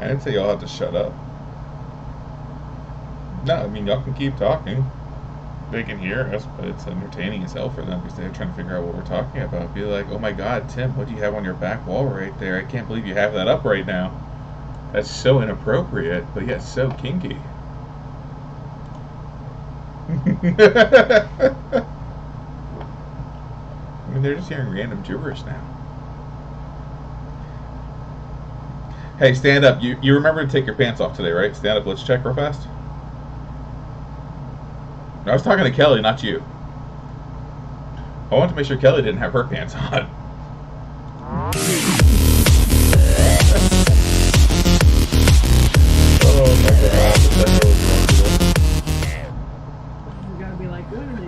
I didn't say y'all have to shut up. No, I mean, y'all can keep talking. They can hear us, but it's entertaining as hell for them because they're trying to figure out what we're talking about. Be like, oh my god, Tim, what do you have on your back wall right there? I can't believe you have that up right now. That's so inappropriate, but yet so kinky. I mean, they're just hearing random gibberish now. Hey, stand up. You remember to take your pants off today, right? Stand up. Let's check real fast. I was talking to Kelly, not you. I wanted to make sure Kelly didn't have her pants on. Oh my god. You gotta be like, what are they?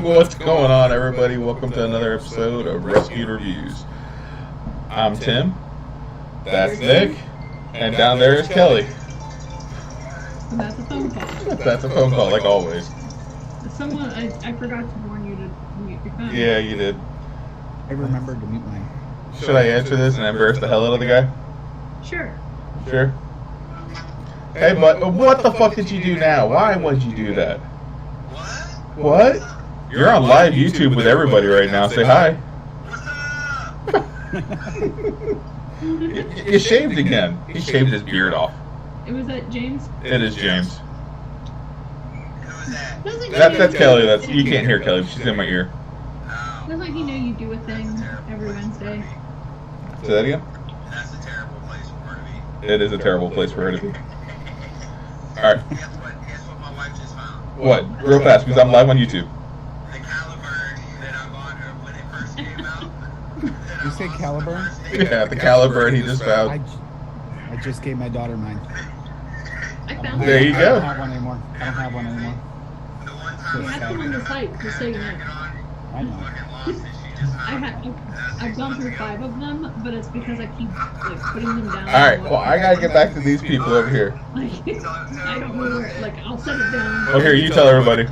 What's going on, everybody? Welcome to another episode of Rescued Reviews. I'm Tim. That's Nick. And down there is Kelly. And that's a phone call. That's a phone call, like always. Someone, I forgot to warn you to mute your phone. Yeah, you did. I remembered to mute mine. Should I answer this and embarrass the hell out of the guy? Sure. Sure. Hey, but what the fuck did you do now? Why would you do that? What? You're on live YouTube with everybody right now. Say hi. You shaved again. He shaved his beard off. It was that James? It is James. Doesn't That's Kelly. That's you can't hear Kelly. She's in my ear. Doesn't he know you do a thing every Wednesday? Say that again. That's a terrible place for her to be. It is a terrible place for her to be. All right. Guess what my wife just found? What? Real fast, because I'm live on YouTube. The caliber that I bought her when it first came out. You say Caliburn? Yeah, the caliber he just found. I just gave my daughter mine. I found There it. you I go. don't have one anymore. I don't have one anymore. The one You time have them on the site, just so you know. I know. fucking lost it, she just I've gone through 5 of them, but it's because I keep like putting them down. All right. Well, I gotta get back to these people over here. Like, I don't know where, like, I'll set it down. Well, here, you tell everybody.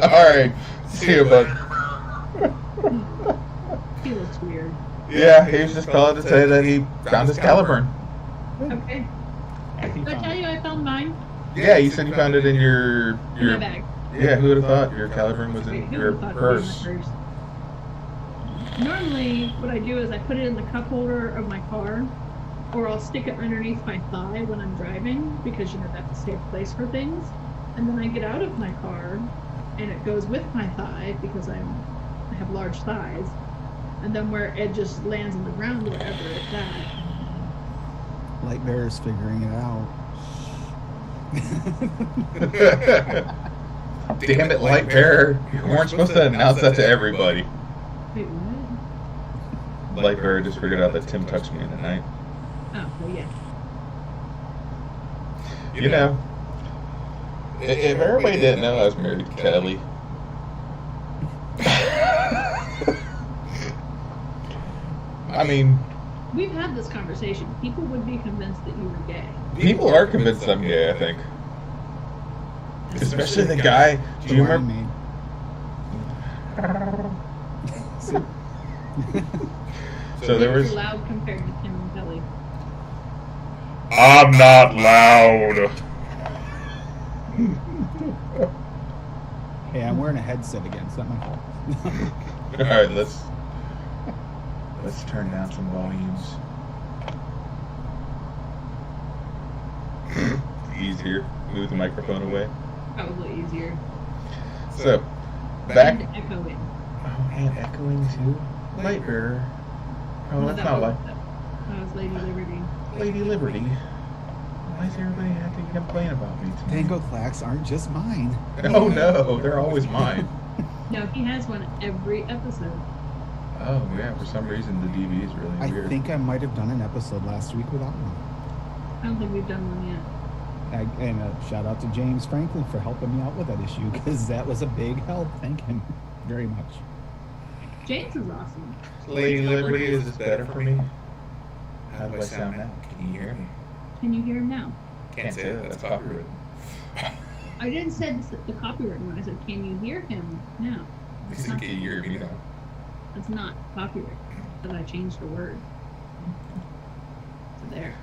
All right. See you, bud. He looks weird. Yeah, he was just calling to say that he found his caliburn. Okay. Did I tell you I found mine? Yeah, you said you found it in your In my bag. Yeah, who would have thought your caliburn was Wait, in who your would've thought it would be purse? in my purse? Normally, what I do is I put it in the cup holder of my car, or I'll stick it underneath my thigh when I'm driving, because you know that's a safe place for things. And then I get out of my car, and it goes with my thigh because I have large thighs. And then where it just lands on the ground, wherever it's at. Light Bear's figuring it out. Damn it, Light Bearer. You weren't supposed to announce that to everybody. Wait, what? Light Bearer just figured out that Tim touched me in the night. Oh, well, yeah. You know, if everybody didn't know I was married to Kelly. I mean, We've had this conversation. People would be convinced that you were gay. people are convinced I'm gay, I think. Especially the guy. Do you remember? So there was. You're loud compared to Tim and Kelly. I'm not loud. Hey, I'm wearing a headset again. It's not my fault. All right, let's turn down some volumes. Easier. Move the microphone away. Probably easier. So, back. And echoing. Oh, and echoing too. Light Bearer. Oh, No, that's that not was- like That was Lady Liberty. Lady Liberty. Why does everybody have to complain about me tonight? Tango clacks aren't just mine. Oh no, they're always mine. No, he has one every episode. Oh yeah, for some reason the DV is really I weird. think I might have done an episode last week without one. I don't think we've done one yet. And a shout out to James Franklin for helping me out with that issue, because that was a big help. Thank him very much. James is awesome. Lady Liberty, is this better for me? How do I sound now? Can you hear me? Can you hear him now? Can't say that, that's copyright. I didn't say the copyright one. I said, can you hear him now? You said, can you hear me now? It's not copyright because I changed the word. So there.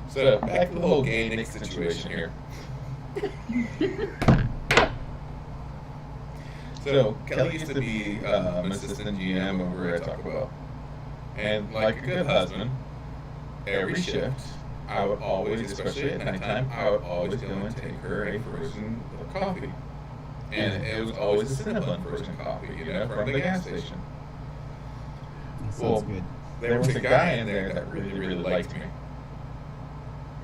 So back to the whole gay Nick situation here. So Kelly used to be an assistant GM over at Taco Bell, and like a good husband, every shift I would always, especially at nighttime, I would always go and take her a frozen coffee, and it was always a Cinnabon frozen coffee, from the gas station. That sounds Well, good. There was a guy in there that really, really liked me.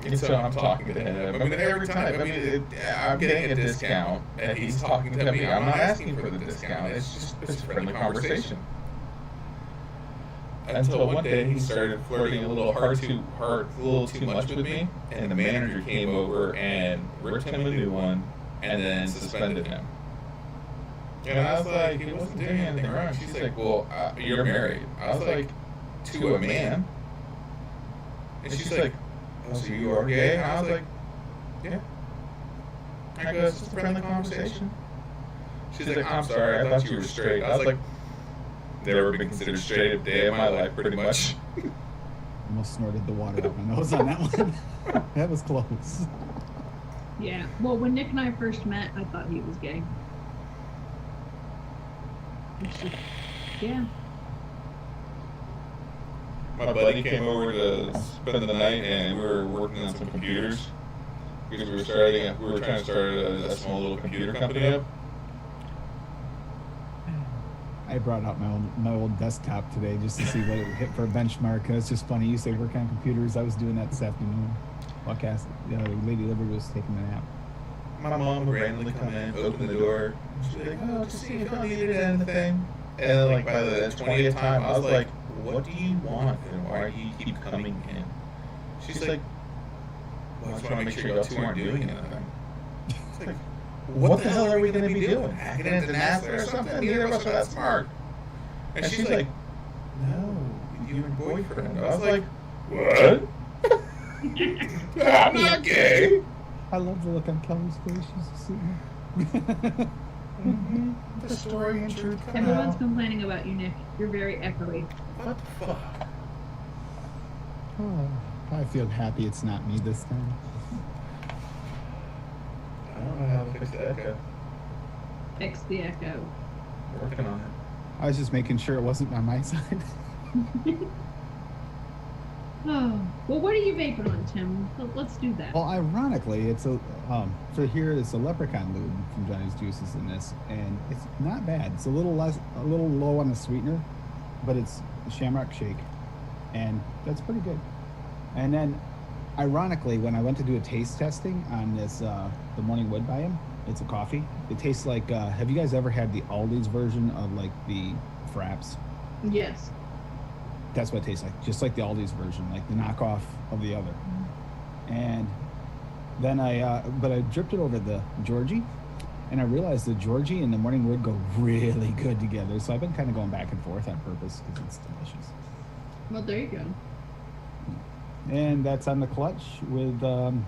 And so I'm talking to him. I mean, every time, I'm getting a discount, and he's talking to me. I'm not asking for the discount. It's a friendly conversation. Until one day he started flirting a little too much with me, and the manager came over and ripped him a new one, and then suspended him. And I was like, he wasn't doing anything wrong. She's like, well, you're married. I was like, to a man. And she's like, oh, so you are gay? And I was like, yeah. I go, it's just a friendly conversation. She's like, I'm sorry, I thought you were straight. I was like, never been considered straight a day of my life, pretty much. Almost snorted the water out my nose on that one. That was close. Yeah. Well, when Nick and I first met, I thought he was gay. It's just, yeah. My buddy came over to spend the night, and we were working on some computers because we were trying to start a small little computer company up. I brought out my old desktop today just to see what it would hit for a benchmark. It's just funny. You say work on computers. I was doing that this afternoon. Lady Liberty was taking a nap. My mom would randomly come in, open the door. She'd be like, oh, just see if y'all needed anything. And then, like, by the 20th time, I was like, what do you want, and why do you keep coming in? She's like, well, I just want to make sure y'all two aren't doing anything. It's like, what the hell are we going to be doing? Hacking into NASA or something? Neither of us are that smart. And she's like, no, you and your boyfriend. I was like, what? I'm not gay. I love the look on Kelly's face. She's sitting The story and truth come Everyone's out. complaining about you, Nick. You're very echoey. What the fuck? Oh, I feel happy it's not me this time. I don't know how to fix the echo. Fix the echo. Working on it. I was just making sure it wasn't on my side. Oh, well, what are you vaping on, Tim? Let's do that. Well, ironically, it's a it's a leprechaun lube from Johnny's Juices in this, and it's not bad. It's a little low on the sweetener, but it's a Shamrock Shake, and that's pretty good. And then, ironically, when I went to do a taste testing on this, the Morning Wood by him, it's a coffee. It tastes like. Have you guys ever had the Aldi's version of like the Fraps? Yes. That's what it tastes like, just like the Aldi's version, like the knockoff of the other. And then I dripped it over the Georgie, and I realized the Georgie and the Morning Wood go really good together. So I've been kind of going back and forth on purpose because it's delicious. Well, there you go. And that's on the clutch with the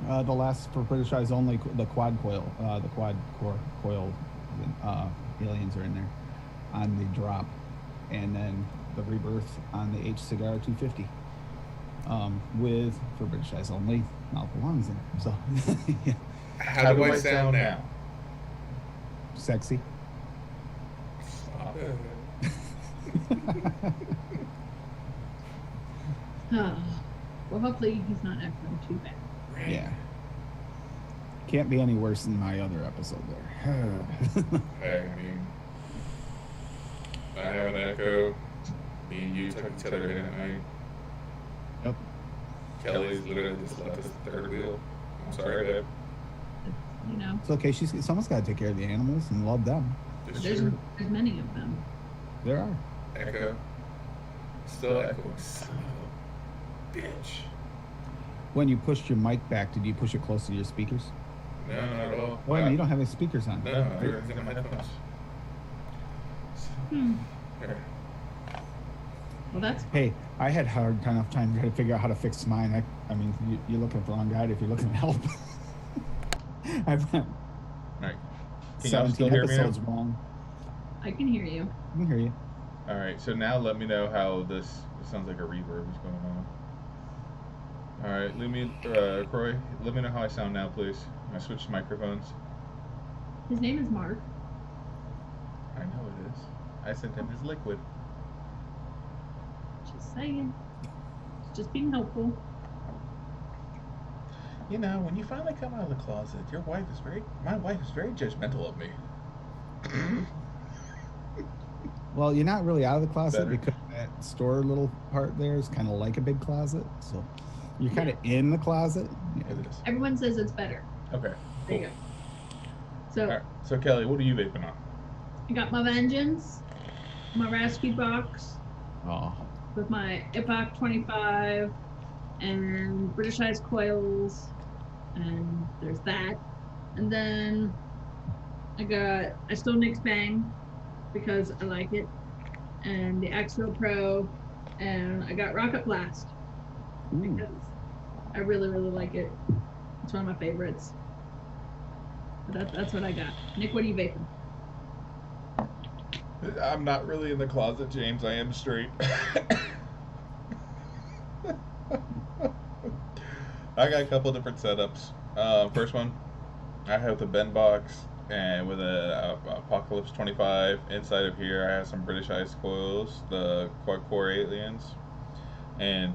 last for British Eyes only, the quad coil, the quad core coil aliens are in there on the drop, and then the rebirth on the H Cigar 250 with for British Eyes only mouth belongs in it. So yeah. How do I sound now? Sexy. Stop it. Well, hopefully he's not echoing too bad. Yeah. Can't be any worse than my other episode there. Hey, I mean, I have an echo. Me and you took each other in at night. Yep. Kelly's literally just left us the third wheel. I'm sorry, babe. You know, It's okay. Someone's got to take care of the animals and love them. Just there's sure. many of them. There are. Echo. Still echoing. Son of a bitch. When you pushed your mic back, did you push it close to your speakers? No, not at all. Oh, you don't have any speakers on. No, everything's in my headphones. Here. Well, that's Hey, I had hard kind of time trying to figure out how to fix mine. I mean, you're looking for the wrong guy if you're looking to help. I've went Right. Can y'all still 17 hear me now? episodes wrong. I can hear you. I can hear you. All right, so now let me know how this sounds like a reverb is going on. All right, Croy, let me know how I sound now, please. I switched microphones. His name is Mark. I know it is. I sent him his liquid. Just saying. Just being helpful. You know, when you finally come out of the closet, my wife is very judgmental of me. Well, you're not really out of the closet Better. because that store little part there is kind of like a big closet. So you're kind of in the closet. Yeah. It is. Everyone says it's better. Okay, There cool. you go. So All right, so Kelly, what are you vaping on? I got my Vengeance, my Rescue box Oh, with my Epoch 25 and British Ice coils, and there's that. And then I stole Nick's Bang because I like it, and the Axel Pro, and I got Rocket Blast ooh. because I really, really like it. It's one of my favorites. But that's what I got. Nick, what are you vaping? I'm not really in the closet, James. I am straight. I got a couple different setups. First one, I have the Ben box and with a Apocalypse 25. Inside of here, I have some British Ice coils, the Quad-Core Aliens, and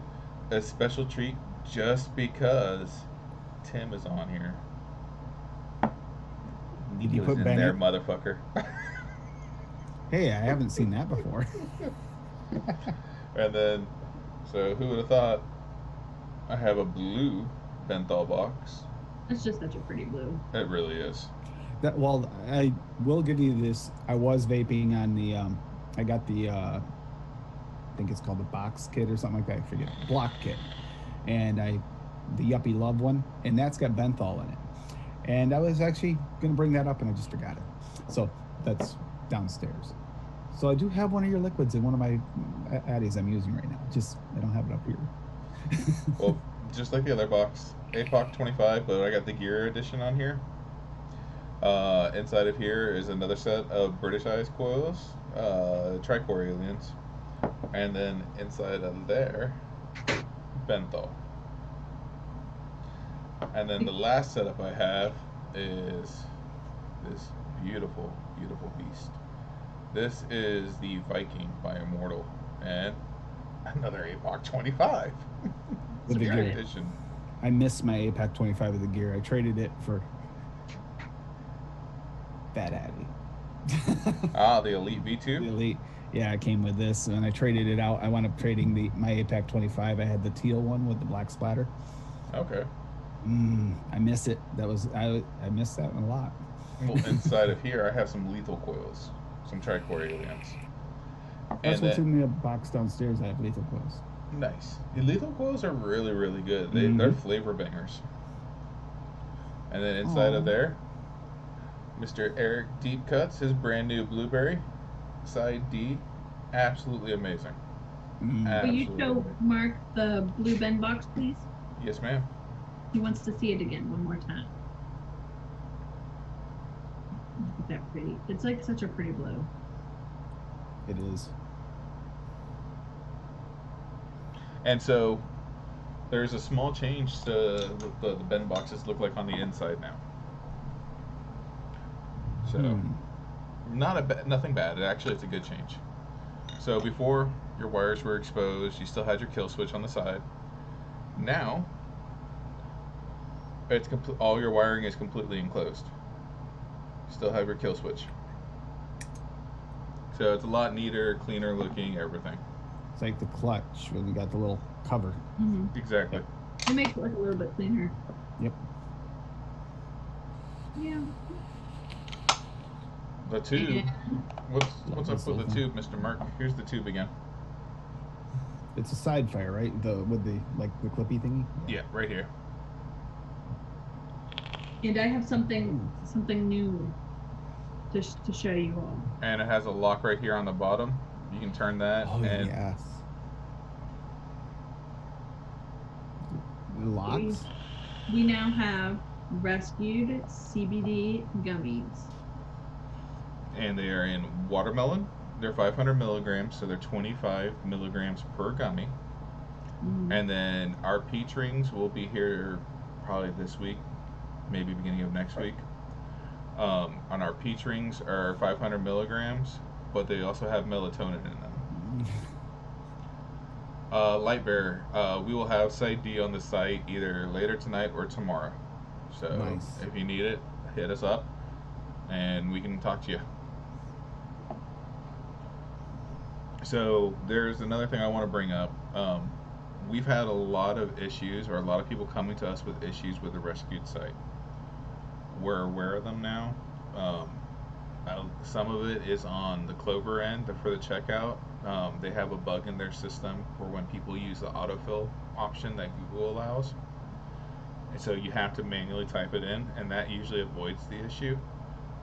a special treat just because Tim is on here. Did you He was put in Ben there, in? motherfucker. Hey, I haven't seen that before. And then, so who would have thought? I have a blue Benthol box. That's just such a pretty blue. It really is. Well, I will give you this. I was vaping on the. I got the. I think it's called the box kit or something like that. I forget. Block kit, and the Yuppie Love one, and that's got Benthol in it. And I was actually gonna bring that up, and I just forgot it. So that's downstairs. So I do have one of your liquids in one of my Addies I'm using right now. Just I don't have it up here. Well, just like the other box, APOC 25, but I got the Gear edition on here. Inside of here is another set of British Ice coils, Tricore Aliens, and then inside of there, Benthol. And then the last setup I have is this beautiful, beautiful beast. This is the Viking by Immortal, and another APOC 25. With the Severe gear. edition. I missed my APAC 25 with the gear. I traded it for that Addy. Ah, the Elite The V2. Elite. Yeah, I came with this, and I traded it out. I wound up trading my APAC 25. I had the teal one with the black splatter. Okay. I miss it. I missed that one a lot. Well, inside of here, I have some lethal coils, some Tricore Aliens. That's And what's then, in the box downstairs. I have lethal coils. nice. The lethal coils are really, really good. Mhm. They're flavor bangers. And then inside Aw. of there, Mr. Eric Deep Cuts, his brand new blueberry, side D, absolutely amazing. Will you Absolutely. show Mark the blue Ben box, please? Yes, ma'am. He wants to see it again one more time. Look at that pretty. It's like such a pretty blue. It is. And so there's a small change to what the Ben boxes look like on the inside now. So nothing bad. Actually, it's a good change. So before, your wires were exposed. You still had your kill switch on the side. Now it's all your wiring is completely enclosed. You still have your kill switch. So it's a lot neater, cleaner looking, everything. It's like the clutch when you got the little cover. Mm-hmm. Exactly. It makes it look a little bit cleaner. Yep. Yeah. The tube. What's Love up this with little the thing. tube, Mr. Mark? Here's the tube again. It's a side fire, right? With the clippy thingy. Yeah, right here. And I have something new to show you all. And it has a lock right here on the bottom. You can turn that Oh and yes. The locks. We now have rescued CBD gummies. and they are in watermelon, They're 500 milligrams, so they're 25 milligrams per gummy. And then our peach rings will be here probably this week, maybe beginning of next week. On our peach rings are 500 milligrams, but they also have melatonin in them. Light Bear, we will have Site D on the site either later tonight or tomorrow. So Nice. if you need it, hit us up and we can talk to you. So there's another thing I want to bring up. We've had a lot of issues, or a lot of people coming to us with issues with the rescued site. We're aware of them now. Some of it is on the Clover end for the checkout. They have a bug in their system for when people use the autofill option that Google allows. And so you have to manually type it in, and that usually avoids the issue.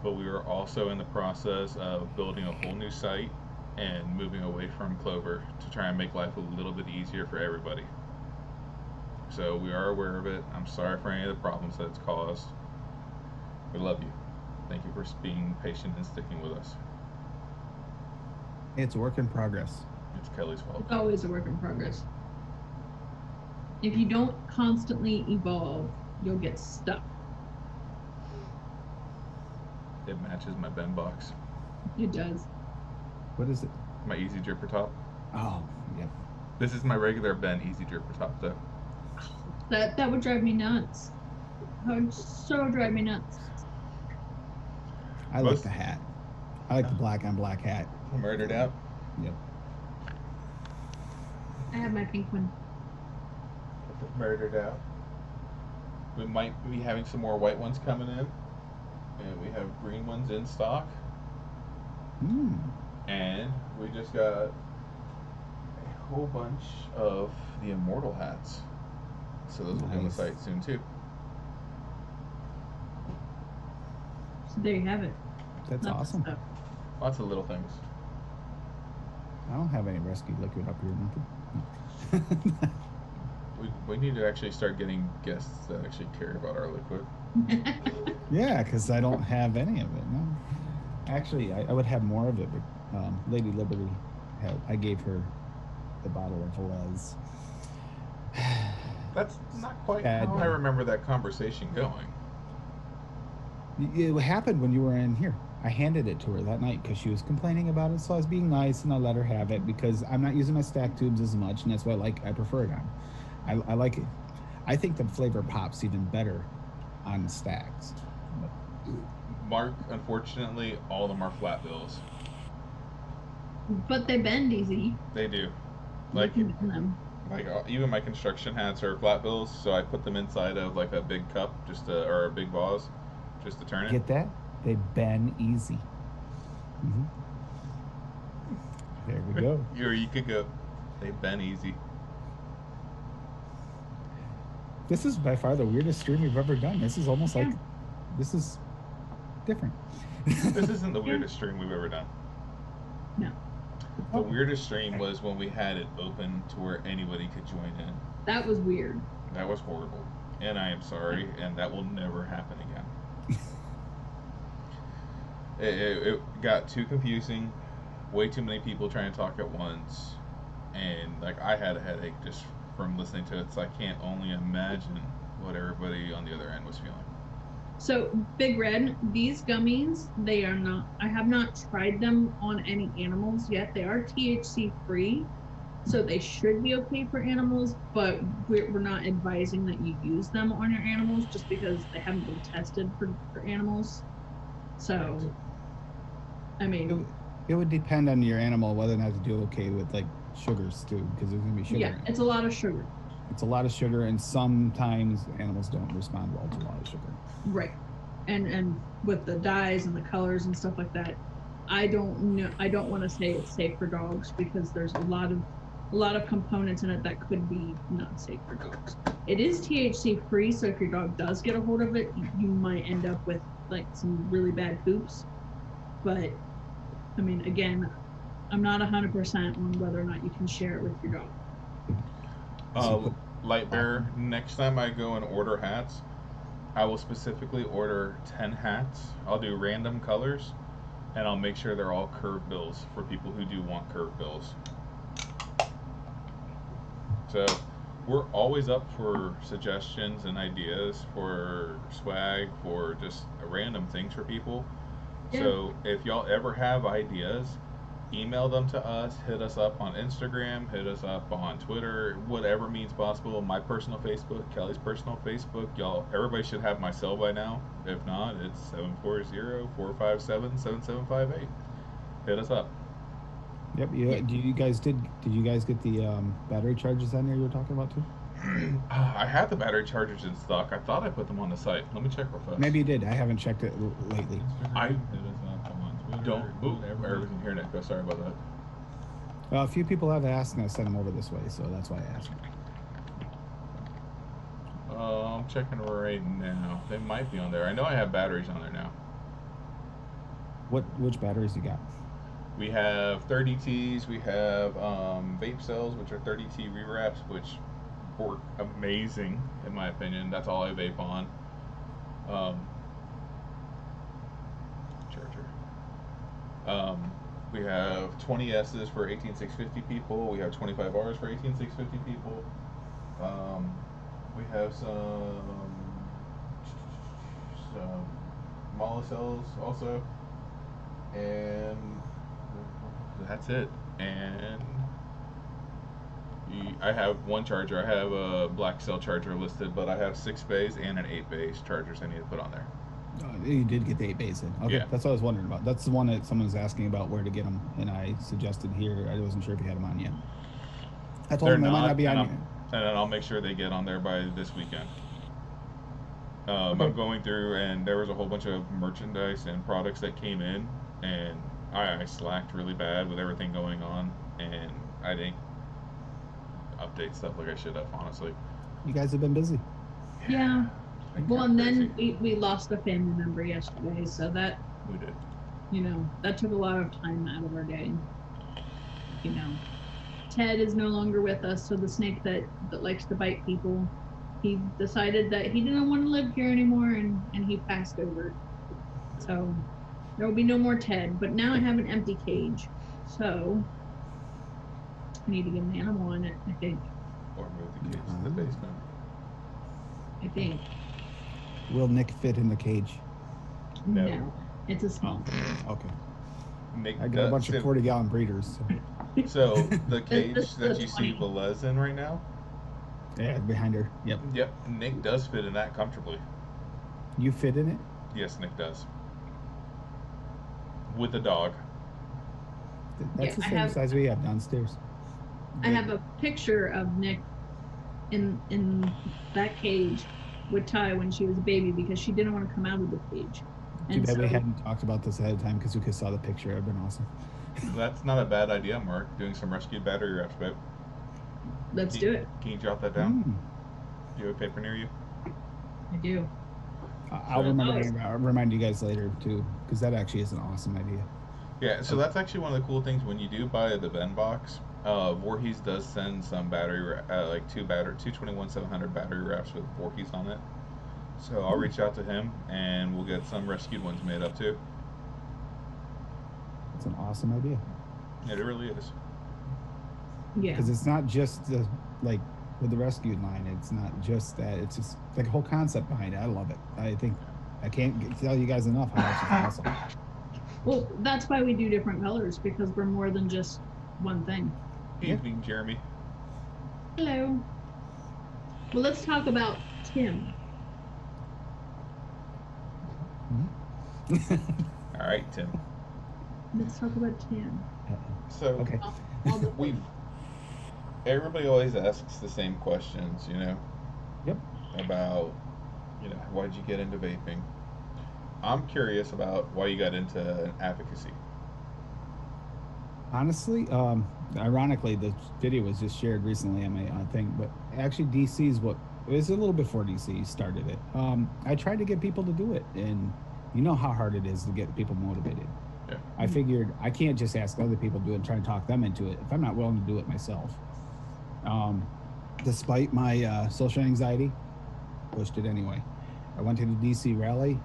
But we are also in the process of building a whole new site and moving away from Clover to try and make life a little bit easier for everybody. So we are aware of it. I'm sorry for any of the problems that it's caused. We love you. Thank you for being patient and sticking with us. It's a work in progress. It's Kelly's fault. It's always a work in progress. If you don't constantly evolve, you'll get stuck. It matches my Ben box. It does. What is it? My Easy Dripper Top. Oh, yep. This is my regular Ben Easy Dripper Top, though. That would drive me nuts. That would so drive me nuts. I like the hat. I like the black on black hat. Murdered Out. Yep. I have my pink one. Murdered Out. We might be having some more white ones coming in. And we have green ones in stock. And we just got a whole bunch of the Immortal hats. So those will be on the Nice. site soon too. So there you have it. That's Lots of awesome. stuff. Lots of little things. I don't have any rescue liquid up here. Nothing. We need to actually start getting guests that actually care about our liquid. Yeah, because I don't have any of it. No. Actually, I would have more of it, but Lady Liberty, I gave her the bottle of Velez. That's not quite Bad how I one. remember that conversation going. It happened when you were in here. I handed it to her that night because she was complaining about it, so I was being nice and I let her have it because I'm not using my stack tubes as much, and that's why I prefer it on. I like it. I think the flavor pops even better on the stacks. Mark, unfortunately, all of them are flat bills. But they bend easy. They do. You Like, can bend them. even my construction hats are flat bills, so I put them inside of like a big cup, or a big vase, just to turn it. Get that? They bend easy. There we go. Or you could go. They bend easy. This is by far the weirdest stream we've ever done. This is almost like, this is different. This isn't the weirdest stream we've ever done. No. The weirdest stream was when we had it open to where anybody could join in. That was weird. That was horrible. And I am sorry, and that will never happen again. It got too confusing. Way too many people trying to talk at once. And like I had a headache just from listening to it, so I can't only imagine what everybody on the other end was feeling. So, Big Red, these gummies, they are not, I have not tried them on any animals yet. They are THC free, so they should be okay for animals, but we're not advising that you use them on your animals just because they haven't been tested for animals. So, I mean, It would depend on your animal whether or not to do okay with like sugars too, because there's gonna be sugar yeah, in it. it's a lot of sugar. It's a lot of sugar, and sometimes animals don't respond well to a lot of sugar. Right. And with the dyes and the colors and stuff like that, I don't know, I don't want to say it's safe for dogs because there's a lot of components in it that could be not safe for dogs. It is THC free, so if your dog does get a hold of it, you might end up with like some really bad poops. But I mean, again, I'm not 100% on whether or not you can share it with your dog. Light Bear, next time I go and order hats, I will specifically order 10 hats. I'll do random colors, and I'll make sure they're all curved bills for people who do want curved bills. So we're always up for suggestions and ideas for swag, for just random things for people. Yeah. So if y'all ever have ideas, email them to us, hit us up on Instagram, hit us up on Twitter, whatever means possible. My personal Facebook, Kelly's personal Facebook. Y'all, everybody should have my cell by now. If not, it's 740-457-7758. Hit us up. Yep. Did you guys get the battery chargers on there you were talking about too? I have the battery chargers in stock. I thought I put them on the site. Let me check real fast. Maybe you did. I haven't checked it lately. I Hit us up on Twitter, don't. Ooh, whatever. everything here, Nick. Sorry about that. A few people have asked, and I sent them over this way, so that's why I asked. I'm checking right now. They might be on there. I know I have batteries on there now. Which batteries you got? We have 30Ts. We have vape cells, which are 30T rewraps, which work amazing in my opinion. That's all I vape on. Charger. We have 20S's for 18650 people. We have 25Rs for 18650 people. We have some monocells also, and that's it. And I have one charger. I have a black cell charger listed, but I have 6 bays and an 8 bays chargers I need to put on there. You did get the 8 bays in. Okay, Yeah. that's what I was wondering about. That's the one that someone was asking about where to get them, and I suggested here. I wasn't sure if you had them on yet. I told They're them they might not, not be on and yet. and then I'll make sure they get on there by this weekend. Okay. I'm going through, and there was a whole bunch of merchandise and products that came in, and I slacked really bad with everything going on, and I didn't update stuff like I should have, honestly. You guys have been busy. Yeah. I got Well, and then crazy. we lost a family member yesterday, so that, We did. that took a lot of time out of our day. Ted is no longer with us, so the snake that likes to bite people, he decided that he didn't want to live here anymore, and he passed over. So there will be no more Ted, but now I have an empty cage, so I need to get an animal in it, I think. Or move the kids to the basement. I think. Will Nick fit in the cage? No. It's a small. Okay. Nick I got a bunch of does- 40-gallon breeders. So the cage It's that you see 20. Velez in right now, Yeah, behind her. Yep. yep, Nick does fit in that comfortably. You fit in it? Yes, Nick does. With the dog. That's Yeah, the I same have- size we have downstairs. I have a picture of Nick in that cage with Ty when she was a baby because she didn't want to come out of the cage. Too And bad we so- hadn't talked about this ahead of time because we could have saw the picture. It would have been awesome. That's not a bad idea, Mark. Doing some rescued battery wraps, babe. Let's Can do you- it. Can you jot that down? Mm. Do you have a paper near you? I do. I'll remind you guys later too, because that actually is an awesome idea. Yeah, so that's actually one of the cool things when you do buy the Ben box. Voorhees does send some battery, like two 21700 battery wraps with Voorhees on it. So I'll reach out to him and we'll get some rescued ones made up too. It's an awesome idea It really is. Yeah. because it's not just the like with the rescued line. It's not just that. It's just like a whole concept behind it. I love it. I think I can't tell you guys enough how much it's awesome. Well, that's why we do different colors because we're more than just one thing. Yeah. Evening, Jeremy. Hello. Well, let's talk about Tim. All right, Tim. Let's talk about Tim. So Okay. All the- everybody always asks the same questions, Yep. about, why'd you get into vaping? I'm curious about why you got into advocacy. Honestly, ironically, the video was just shared recently on my thing, but actually, DC's what it was a little before DC started it. I tried to get people to do it, and you know how hard it is to get people motivated. Yeah. I figured I can't just ask other people to do it and try and talk them into it if I'm not willing to do it myself. Despite my social anxiety, pushed it anyway. I went to the DC rally.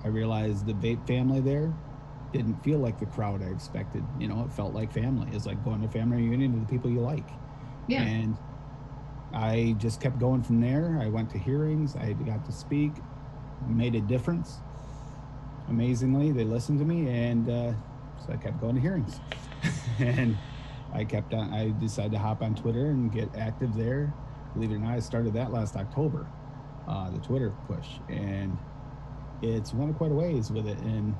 I realized the vape family there didn't feel like the crowd I expected. You know, it felt like family. It's like going to a family reunion with the people you like. Yeah. And I just kept going from there. I went to hearings. I got to speak, made a difference. Amazingly, they listened to me, and so I kept going to hearings. And I kept on. I decided to hop on Twitter and get active there. Believe it or not, I started that last October, the Twitter push, and it's went quite a ways with it. And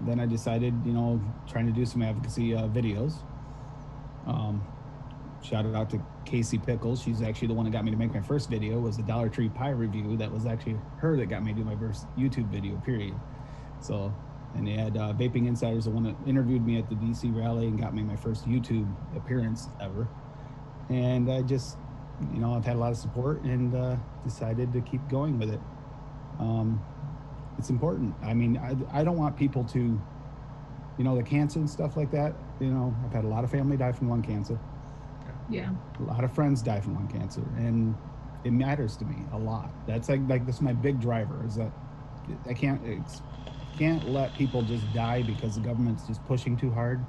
then I decided, you know, trying to do some advocacy videos. Shout out to Casey Pickles. She's actually the one that got me to make my first video. Was the Dollar Tree pie review. That was actually her that got me to do my first YouTube video. Period. So, and they had Vaping Insiders, the one that interviewed me at the DC rally and got me my first YouTube appearance ever. And I just, you know, I've had a lot of support and decided to keep going with it. It's important. I mean, I don't want people to, you know, the cancer and stuff like that. You know, I've had a lot of family die from lung cancer. Yeah. A lot of friends die from lung cancer, and it matters to me a lot. That's like this is my big driver, is that I can't let people just die because the government's just pushing too hard,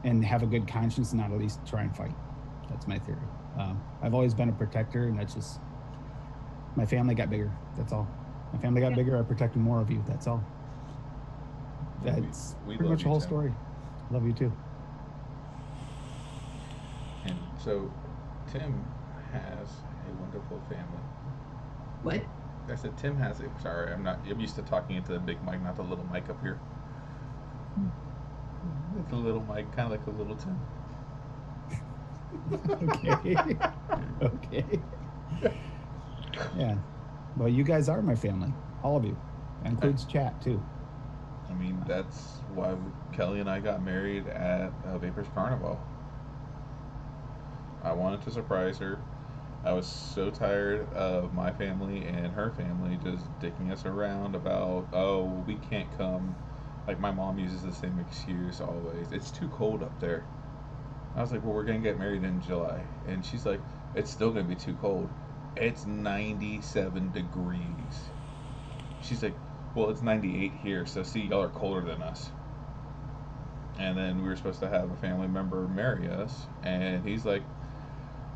and have a good conscience and not at least try and fight. That's my theory. I've always been a protector, and that's just, my family got bigger. That's all. My family got bigger. I protected more of you. That's all. That's we pretty love much the you, whole Tim. story. Love you too. And so, Tim has a wonderful family. What? I said Tim has a. Sorry, I'm used to talking into the big mic, not the little mic up here. It's a little mic, kind of like a little Tim. Okay. Okay. Yeah. Well, you guys are my family. All of you. That includes chat too. I mean, that's why Kelly and I got married at Vapors Carnival. I wanted to surprise her. I was so tired of my family and her family just dicking us around about, oh, we can't come. Like, my mom uses the same excuse always. It's too cold up there. I was like, well, we're going to get married in July. And she's like, it's still going to be too cold. It's 97 degrees. She's like, well, it's 98 here, so see, y'all are colder than us. And then we were supposed to have a family member marry us, and he's like,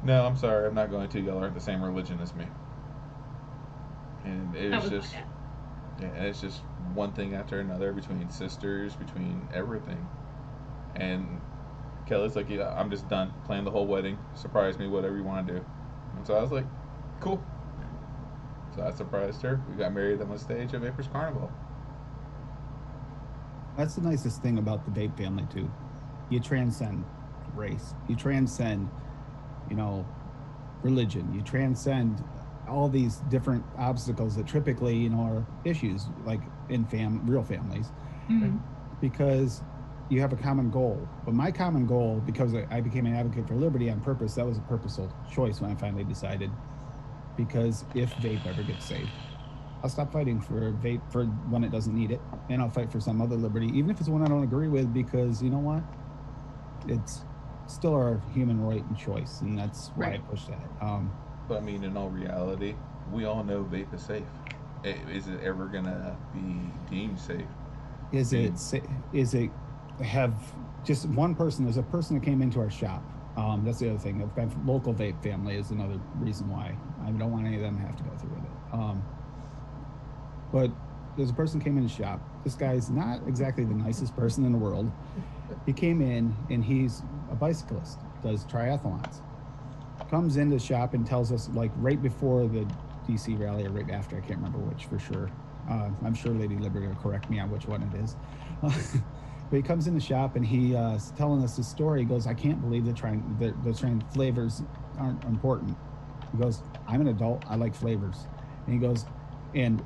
no, I'm sorry, I'm not going to. Y'all aren't the same religion as me. And it That was was just, my dad. yeah, and it's just one thing after another between sisters, between everything. And Kelly's like, yeah, I'm just done. Plan the whole wedding. Surprise me, whatever you want to do. And so I was like, cool. So I surprised her. We got married on the stage at Vapors Carnival. That's the nicest thing about the vape family too. You transcend race. You transcend, you know, religion. You transcend all these different obstacles that typically, you know, are issues like in real families, Mhm. because you have a common goal. But my common goal, because I became an advocate for liberty on purpose, that was a purposeful choice when I finally decided. Because if vape ever gets saved, I'll stop fighting for vape for when it doesn't need it, and I'll fight for some other liberty, even if it's one I don't agree with, because you know what? It's still our human right and choice, and that's why I Right. push that. But I mean, in all reality, we all know vape is safe. Is it ever gonna be deemed safe? Is it have just one person? There's a person that came into our shop. That's the other thing. My local vape family is another reason why I don't want any of them to have to go through with it. But there's a person came in the shop. This guy's not exactly the nicest person in the world. He came in and he's a bicyclist, does triathlons. Comes into the shop and tells us, like, right before the DC rally or right after, I can't remember which for sure. I'm sure Lady Liberty will correct me on which one it is. But he comes in the shop and he's telling us his story. He goes, I can't believe they're trying flavors aren't important. He goes, I'm an adult, I like flavors. And he goes, and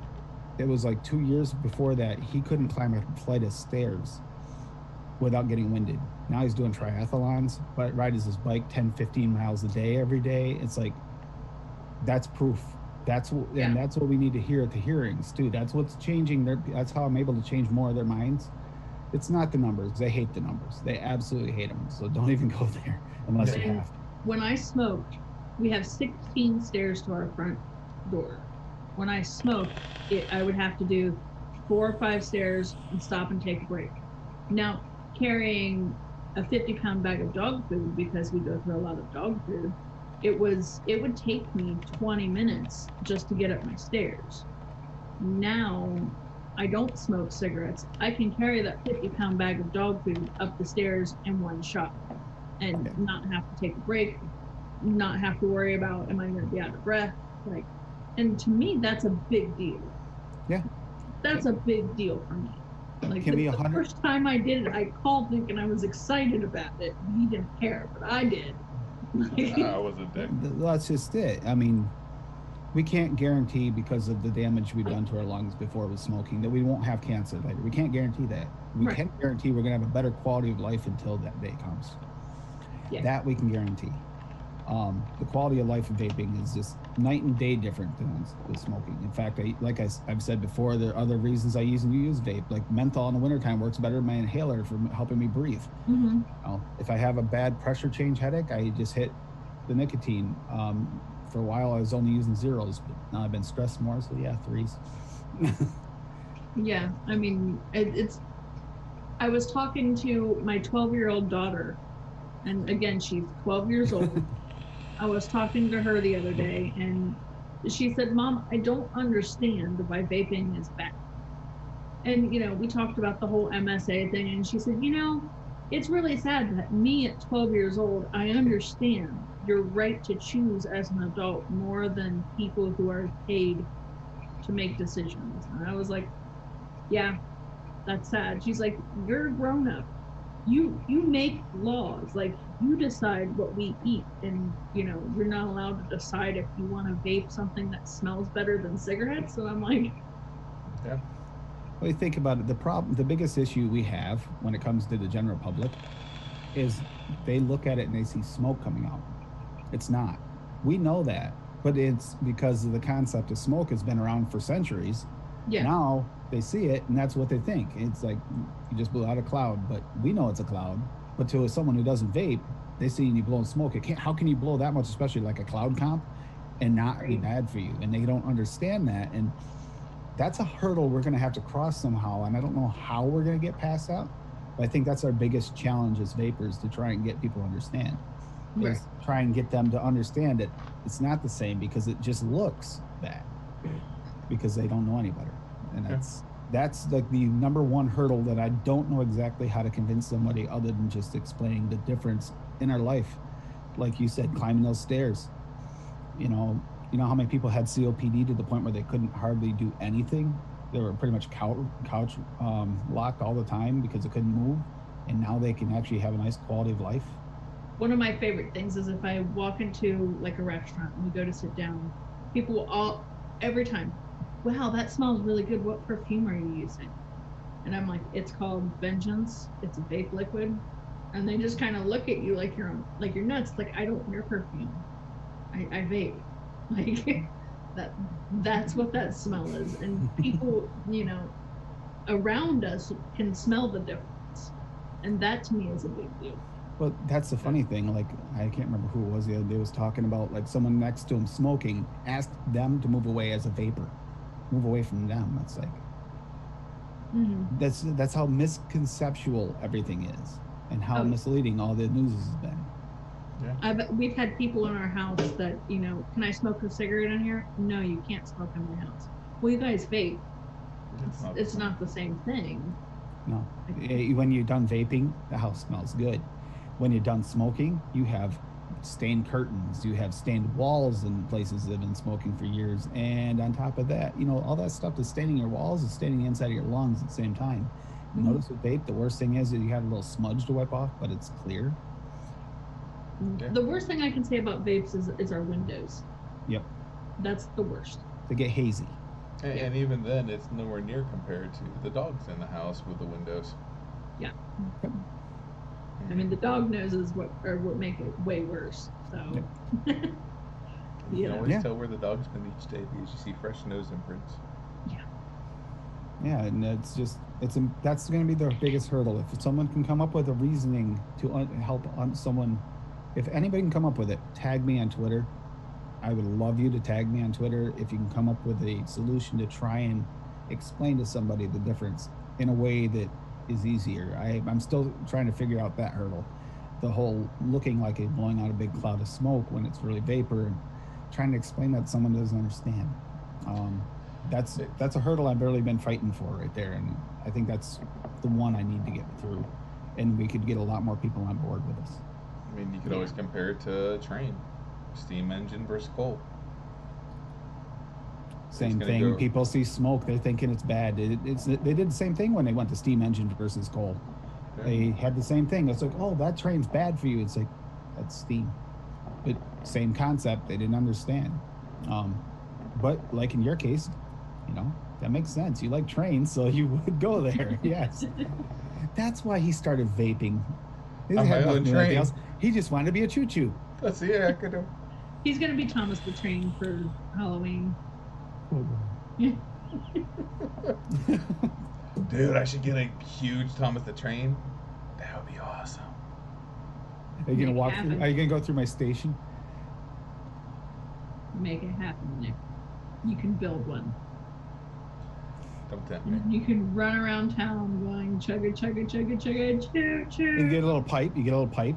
it was like 2 years before that, he couldn't climb a flight of stairs without getting winded. Now he's doing triathlons, but rides his bike 10, 15 miles a day every day. It's like, that's proof. And that's what we need to hear at the hearings too. That's what's changing. That's how I'm able to change more of their minds. It's not the numbers. They hate the numbers. They absolutely hate them. So don't even go there unless you have to. When I smoked, we have 16 stairs to our front door. When I smoked, I would have to do 4 or 5 stairs and stop and take a break. Now, carrying a 50-pound bag of dog food, because we go through a lot of dog food, it would take me 20 minutes just to get up my stairs. Now, I don't smoke cigarettes. I can carry that 50-pound bag of dog food up the stairs in one shot and not have to take a break, not have to worry about, am I going to be out of breath? Like, and to me, that's a big deal. Yeah. That's a big deal for me. Like, Can be the 100 first time I did it, I called thinking I was excited about it. He didn't care, but I did. I was a dick. That's just it. I mean, we can't guarantee, because of the damage we've done to our lungs before with smoking, that we won't have cancer later. We can't guarantee that. We Right. can guarantee we're going to have a better quality of life until that day comes. Yeah. That we can guarantee. The quality of life of vaping is just night and day different than with smoking. In fact, I've said before, there are other reasons I use vape. Like menthol in the wintertime works better than my inhaler for helping me breathe. Mm-hmm. If I have a bad pressure change headache, I just hit the nicotine. For a while, I was only using zeros, but now I've been stressed more, so yeah, threes. Yeah, I mean, it's. I was talking to my 12-year-old daughter, and again, she's 12 years old. I was talking to her the other day, and she said, "Mom, I don't understand why vaping is bad." And, we talked about the whole MSA thing, and she said, it's really sad that me at 12 years old, I understand your right to choose as an adult more than people who are paid to make decisions. And I was like, yeah, that's sad. She's like, you're a grown up. You make laws. Like, you decide what we eat, and you're not allowed to decide if you want to vape something that smells better than cigarettes. So I'm like, Yeah. Well, you think about it, the biggest issue we have when it comes to the general public is they look at it and they see smoke coming out. It's not. We know that, but it's because of the concept of smoke has been around for centuries. yeah, Now they see it, and that's what they think. It's like you just blew out a cloud, but we know it's a cloud. But to someone who doesn't vape, they see you blowing smoke. How can you blow that much, especially like a cloud comp, and not be Right. bad for you? And they don't understand that, and that's a hurdle we're going to have to cross somehow. And I don't know how we're going to get past that, but I think that's our biggest challenge as vapors, to try and get people to understand. Right. Is try and get them to understand that it's not the same, because it just looks bad, because they don't know any better. And that's like the number one hurdle that I don't know exactly how to convince somebody, other than just explaining the difference in our life. Like you said, climbing those stairs. You know how many people had COPD to the point where they couldn't hardly do anything? They were pretty much couch locked all the time because they couldn't move, and now they can actually have a nice quality of life. one of my favorite things is if I walk into like a restaurant and we go to sit down, people will every time, wow, that smells really good. What perfume are you using? And I'm like, it's called Vengeance. It's a vape liquid. And they just kind of look at you like you're nuts. Like, I don't wear perfume. I vape. Like that's what that smell is. And people, around us can smell the difference. And that to me is a big deal. But that's the funny thing. Like, I can't remember who it was the other day was talking about, like, someone next to him smoking, asked them to move away as a vapor, move away from them. That's like, Mm-hmm. that's how misconceptual everything is, and how misleading all the news has been. We've had people in our house that, can I smoke a cigarette in here? No, you can't smoke in my house. Well, you guys vape. It's not the same thing. No, when you're done vaping, the house smells good. When you're done smoking, you have stained curtains, you have stained walls in places that have been smoking for years, and on top of that, all that stuff that's staining your walls is staining the inside of your lungs at the same time. Mm-hmm. Notice with vape, the worst thing is that you have a little smudge to wipe off, but it's clear. Yeah. The worst thing I can say about vapes is our windows. Yep, That's the worst. they get hazy. And even then, it's nowhere near compared to the dogs in the house with the windows. Yeah. I mean, the dog noses what make it way worse. So, You can always Yeah. tell where the dog's been each day because you see fresh nose imprints. Yeah, and that's going to be the biggest hurdle. If someone can come up with a reasoning to help someone, if anybody can come up with it, tag me on Twitter. I would love you to tag me on Twitter if you can come up with a solution to try and explain to somebody the difference in a way that is easier. I'm still trying to figure out that hurdle. The whole looking like it's blowing out a big cloud of smoke when it's really vapor, and trying to explain that to someone doesn't understand. That's a hurdle I've barely been fighting for right there, and I think that's the one I need to get through, and we could get a lot more people on board with us. I mean, you could always compare it to a train, steam engine versus coal. Same thing. People see smoke, they're thinking it's bad. They did the same thing when they went to steam engine versus coal. Yeah. They had the same thing. It's like, oh, that train's bad for you. It's like, that's steam. But same concept. They didn't understand. But like in your case, that makes sense. You like trains, so you would go there. Yes. That's why he started vaping. He On my had own nothing train. else. He just wanted to be a choo-choo. Let's see. I could have. He's gonna be Thomas the Train for Halloween. Dude, I should get a huge Thomas the Train. That would be awesome. Are you gonna Make it walk? happen. Are you gonna go through my station? Make it happen, Nick. You can build one. Don't tempt me. You can run around town going chugga chugga chugga chugga choo choo. You get a little pipe. You get a little pipe,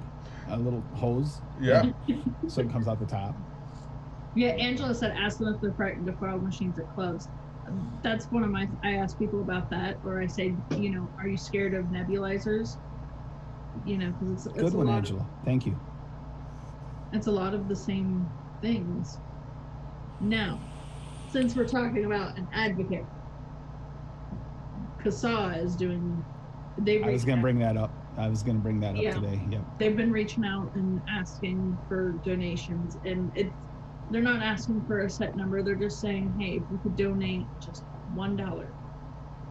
a little hose, Yeah. so it comes out the top. Yeah, Angela said ask them if they're frightened of fog machines at clubs. That's one of my. I ask people about that, or I say, are you scared of nebulizers? Because it's Good a one, lot Angela. Thank you. It's a lot of the same things. Now, since we're talking about an advocate, CASA is doing. I was going to bring that up. Yeah. Today. Yep. They've been reaching out and asking for donations, and they're not asking for a set number. They're just saying, hey, if you could donate just $1,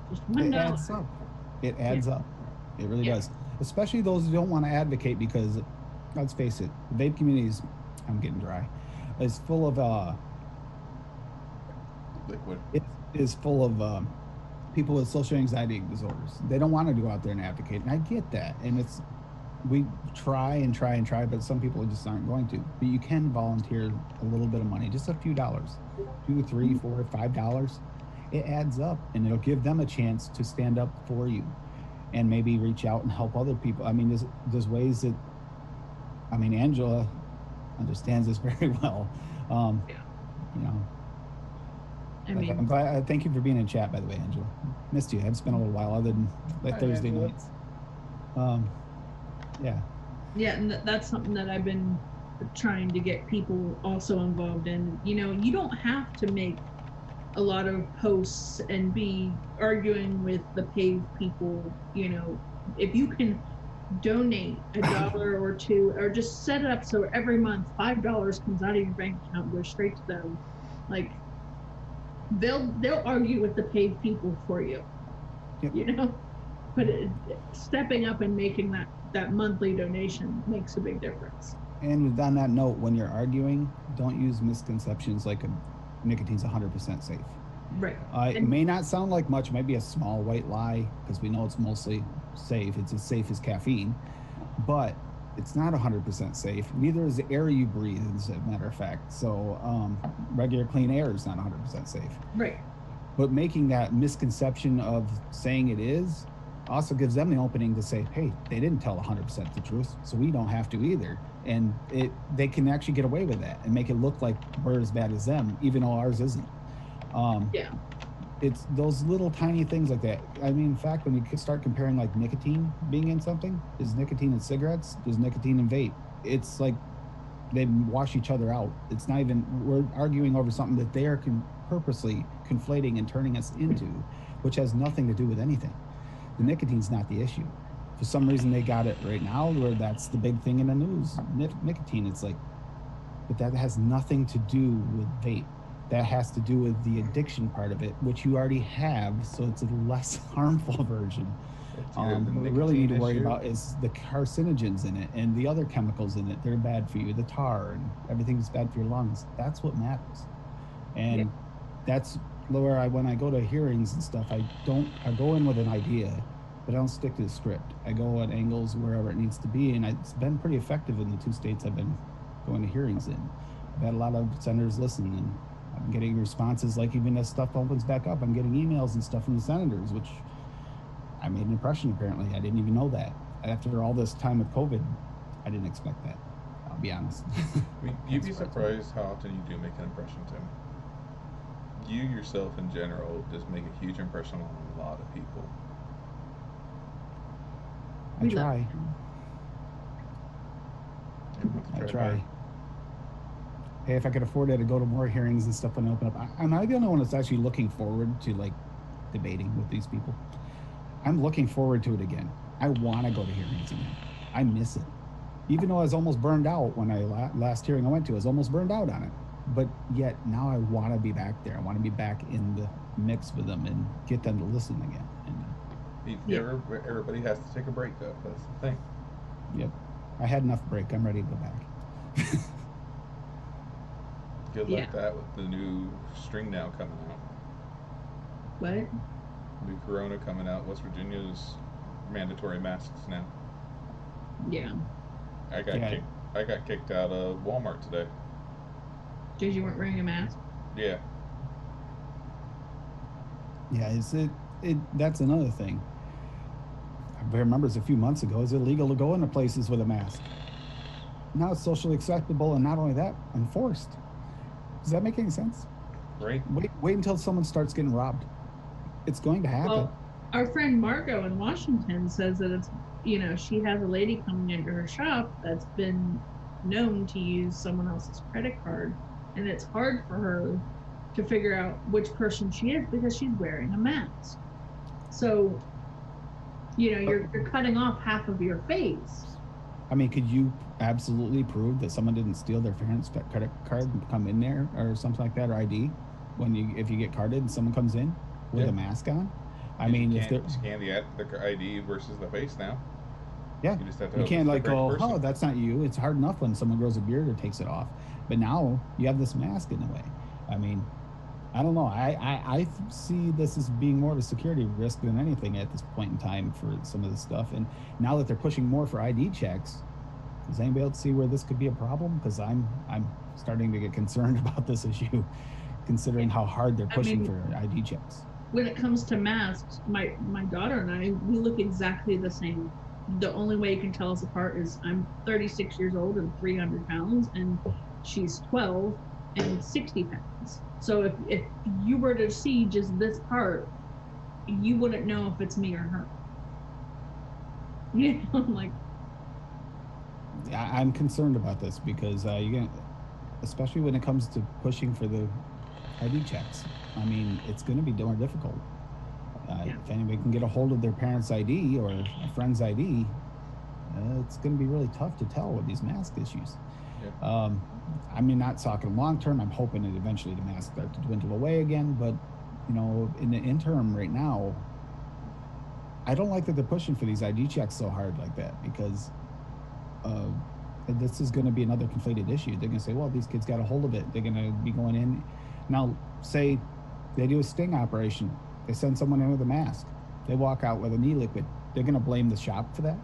just $1. It adds up. It adds up. It really Yeah. does. Especially those who don't want to advocate, because let's face it, the vape communities, I'm getting dry, is full of Liquid. it is full of people with social anxiety disorders. They don't want to go out there and advocate, and I get that. And we try and try and try, but some people just aren't going to. But you can volunteer a little bit of money, just a few dollars, $2, $3, $4, $5. It adds up, and it'll give them a chance to stand up for you, and maybe reach out and help other people. I mean, there's ways that. I mean, Angela understands this very well. I mean, I'm glad. Thank you for being in chat, by the way, Angela. Missed you. It's been a little while, other than like Thursday Angela. nights. Yeah. yeah, and that's something that I've been trying to get people also involved in. You don't have to make a lot of posts and be arguing with the paid people. If you can donate $1 or $2, or just set it up so every month $5 comes out of your bank account and goes straight to them, like they'll argue with the paid people for you. Yep. But stepping up and making that monthly donation makes a big difference. And on that note, when you're arguing, don't use misconceptions like nicotine's 100% safe. Right. It may not sound like much, it might be a small white lie, because we know it's mostly safe. It's as safe as caffeine, but it's not 100% safe. Neither is the air you breathe, as a matter of fact. So regular clean air is not 100% safe. Right. But making that misconception of saying it is also gives them the opening to say, hey, they didn't tell 100% the truth, so we don't have to either. And they can actually get away with that and make it look like we're as bad as them, even though ours isn't. Yeah. It's those little tiny things like that. I mean, in fact, when you start comparing like nicotine being in something, is nicotine in cigarettes, is nicotine in vape. It's like they wash each other out. It's not even, we're arguing over something that they are purposely conflating and turning us into, which has nothing to do with anything. The nicotine's not the issue. For some reason, they got it right now where that's the big thing in the news. Nicotine, it's like, but that has nothing to do with vape. That has to do with the addiction part of it, which you already have, so it's a less harmful version. What we really need to worry about is the carcinogens in it and the other chemicals in it. They're bad for you, the tar and everything's bad for your lungs. That's what matters. And that's where when I go to hearings and stuff, I go in with an idea, but I don't stick to the script. I go at angles wherever it needs to be, and it's been pretty effective in the 2 states I've been going to hearings in. I've had a lot of senators listen, and I'm getting responses like even as stuff opens back up, I'm getting emails and stuff from the senators, which I made an impression apparently. I didn't even know that. After all this time with COVID, I didn't expect that. I'll be honest. I mean, you'd be surprised how often you do make an impression, Tim. You yourself in general just make a huge impression on a lot of people. I We love try. him. You have to I hard. try. Hey, if I could afford it, to go to more hearings and stuff when they open up. Am I the only one that's actually looking forward to like debating with these people? I'm looking forward to it again. I want to go to hearings again. I miss it. Even though I was almost burned out when I last hearing I went to, I was almost burned out on it. But yet now I want to be back there. I want to be back in the mix with them and get them to listen again. And You- Everybody has to take a break, though. That's the thing. yep, I had enough break. I'm ready to go back. Good Yeah. like that with the new string now coming out. What? New Corona coming out. West Virginia's mandatory masks now. Yeah. I got Yeah. kicked out of Walmart today. Because you weren't wearing a mask? Yeah. Yeah, that's another thing. I remember a few months ago, it was illegal to go into places with a mask. Now it's socially acceptable, and not only that, enforced. Does that make any sense? Right? Wait until someone starts getting robbed. It's going to happen. Well, our friend Margot in Washington says that it's, she has a lady coming into her shop that's been known to use someone else's credit card. And it's hard for her to figure out which person she is because she's wearing a mask. So, you're cutting off half of your face. I mean, could you absolutely prove that someone didn't steal their parents' credit card and come in there or something like that, or ID, if you get carded and someone comes in with Yeah. a mask on? I You mean, if can't they're scan the ID versus the face now. yeah, You just have to you hope can't it's the like correct go, person. oh, that's not you. It's hard enough when someone grows a beard or takes it off, but now you have this mask in the way. I mean, I don't know. I see this as being more of a security risk than anything at this point in time for some of this stuff. And now that they're pushing more for ID checks, does anybody else see where this could be a problem? Because I'm starting to get concerned about this issue, considering how hard they're pushing for ID checks. When it comes to masks, my daughter and I, we look exactly the same. The only way you can tell us apart is I'm 36 years old and 300 pounds, and she's 12 and 60 pounds. So if you were to see just this part, you wouldn't know if it's me or her. Like, I'm concerned about this because especially when it comes to pushing for the ID checks. I mean, it's going to be more difficult. Yeah. If anybody can get a hold of their parents' ID or a friend's ID, it's going to be really tough to tell with these mask issues. Yeah. I mean, not talking long term. I'm hoping that eventually the masks start to dwindle away again. But in the interim right now, I don't like that they're pushing for these ID checks so hard like that because this is going to be another conflated issue. They're going to say, well, these kids got a hold of it. They're going to be going in. Now, say they do a sting operation. They send someone in with a mask. They walk out with an e-liquid. They're going to blame the shop for that?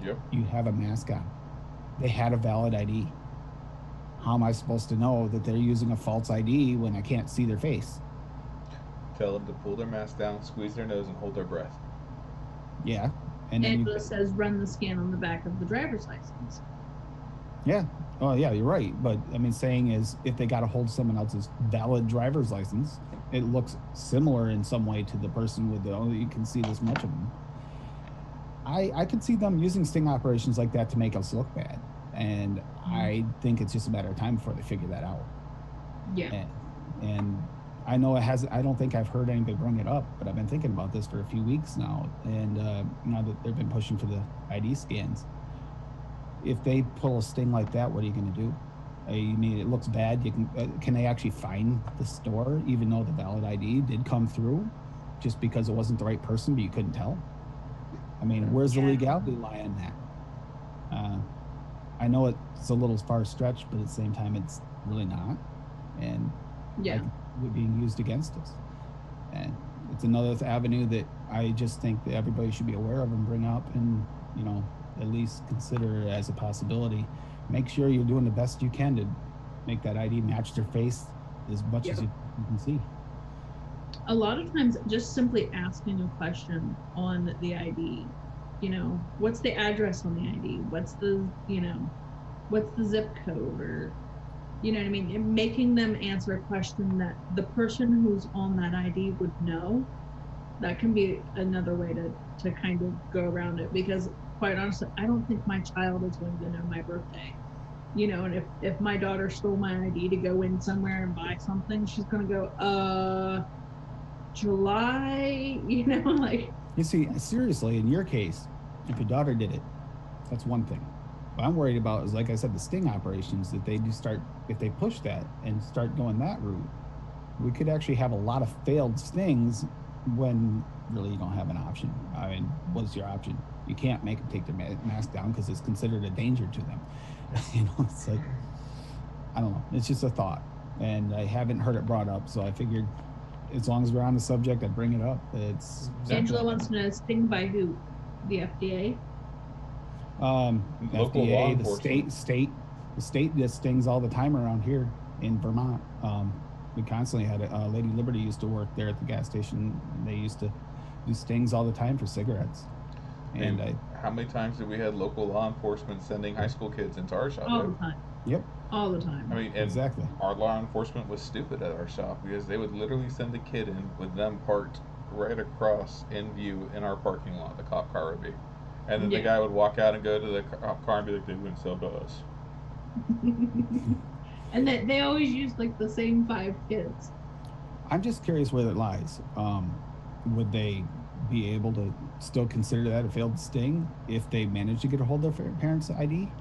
Yep. You have a mask on. They had a valid ID. How am I supposed to know that they're using a false ID when I can't see their face? Tell them to pull their mask down, squeeze their nose, and hold their breath. Yeah. And then Angela says run the scan on the back of the driver's license. yeah. Oh, yeah, you're right. But I mean, saying is if they got a hold of someone else's valid driver's license, it looks similar in some way to the person with the only you can see this much of them. I could see them using sting operations like that to make us look bad. And I think it's just a matter of time before they figure that out. Yeah. And I know I don't think I've heard anybody bring it up, but I've been thinking about this for a few weeks now. And now that they've been pushing for the ID scans, if they pull a sting like that, what are you going to do? You mean it looks bad? Can they actually find the store, even though the valid ID did come through, just because it wasn't the right person, but you couldn't tell? I mean, where's the legality lie in that? I know it's a little far stretched, but at the same time, it's really not. And Yeah. we're being used against us. And it's another avenue that I just think that everybody should be aware of and bring up and, at least consider as a possibility. Make sure you're doing the best you can to make that ID match their face as much as Yeah. you can see. A lot of times, just simply asking a question on the ID, what's the address on the ID? What's what's the zip code? Or, you know what I mean? And making them answer a question that the person who's on that ID would know. That can be another way to kind of go around it, because quite honestly, I don't think my child is going to know my birthday. And if my daughter stole my ID to go in somewhere and buy something, she's going to go, July, like. You see, seriously, in your case, if your daughter did it, that's one thing. What I'm worried about is, like I said, the sting operations that they do start, if they push that and start going that route, we could actually have a lot of failed stings when really you don't have an option. I mean, what's your option? You can't make them take their mask down because it's considered a danger to them. It's like, I don't know. It's just a thought. And I haven't heard it brought up, so I figured as long as we're on the subject, I'd bring it up. It's Angela wants to know, sting by who? The FDA? Local law FDA, the enforcement. the state just stings all the time around here in Vermont. We constantly had Lady Liberty used to work there at the gas station. And they used to do stings all the time for cigarettes. And How many times have we had local law enforcement sending high school kids into our shop? All the time. Yep. All the time. I mean, and Exactly. our law enforcement was stupid at our shop because they would literally send a kid in with them parked right across in view in our parking lot. The cop car would be, and then the Yeah. guy would walk out and go to the cop car and be like, "They wouldn't sell to us." And that they always use like the same 5 kids. I'm just curious where that lies. Would they be able to still consider that a failed sting if they manage to get a hold of their parents' ID?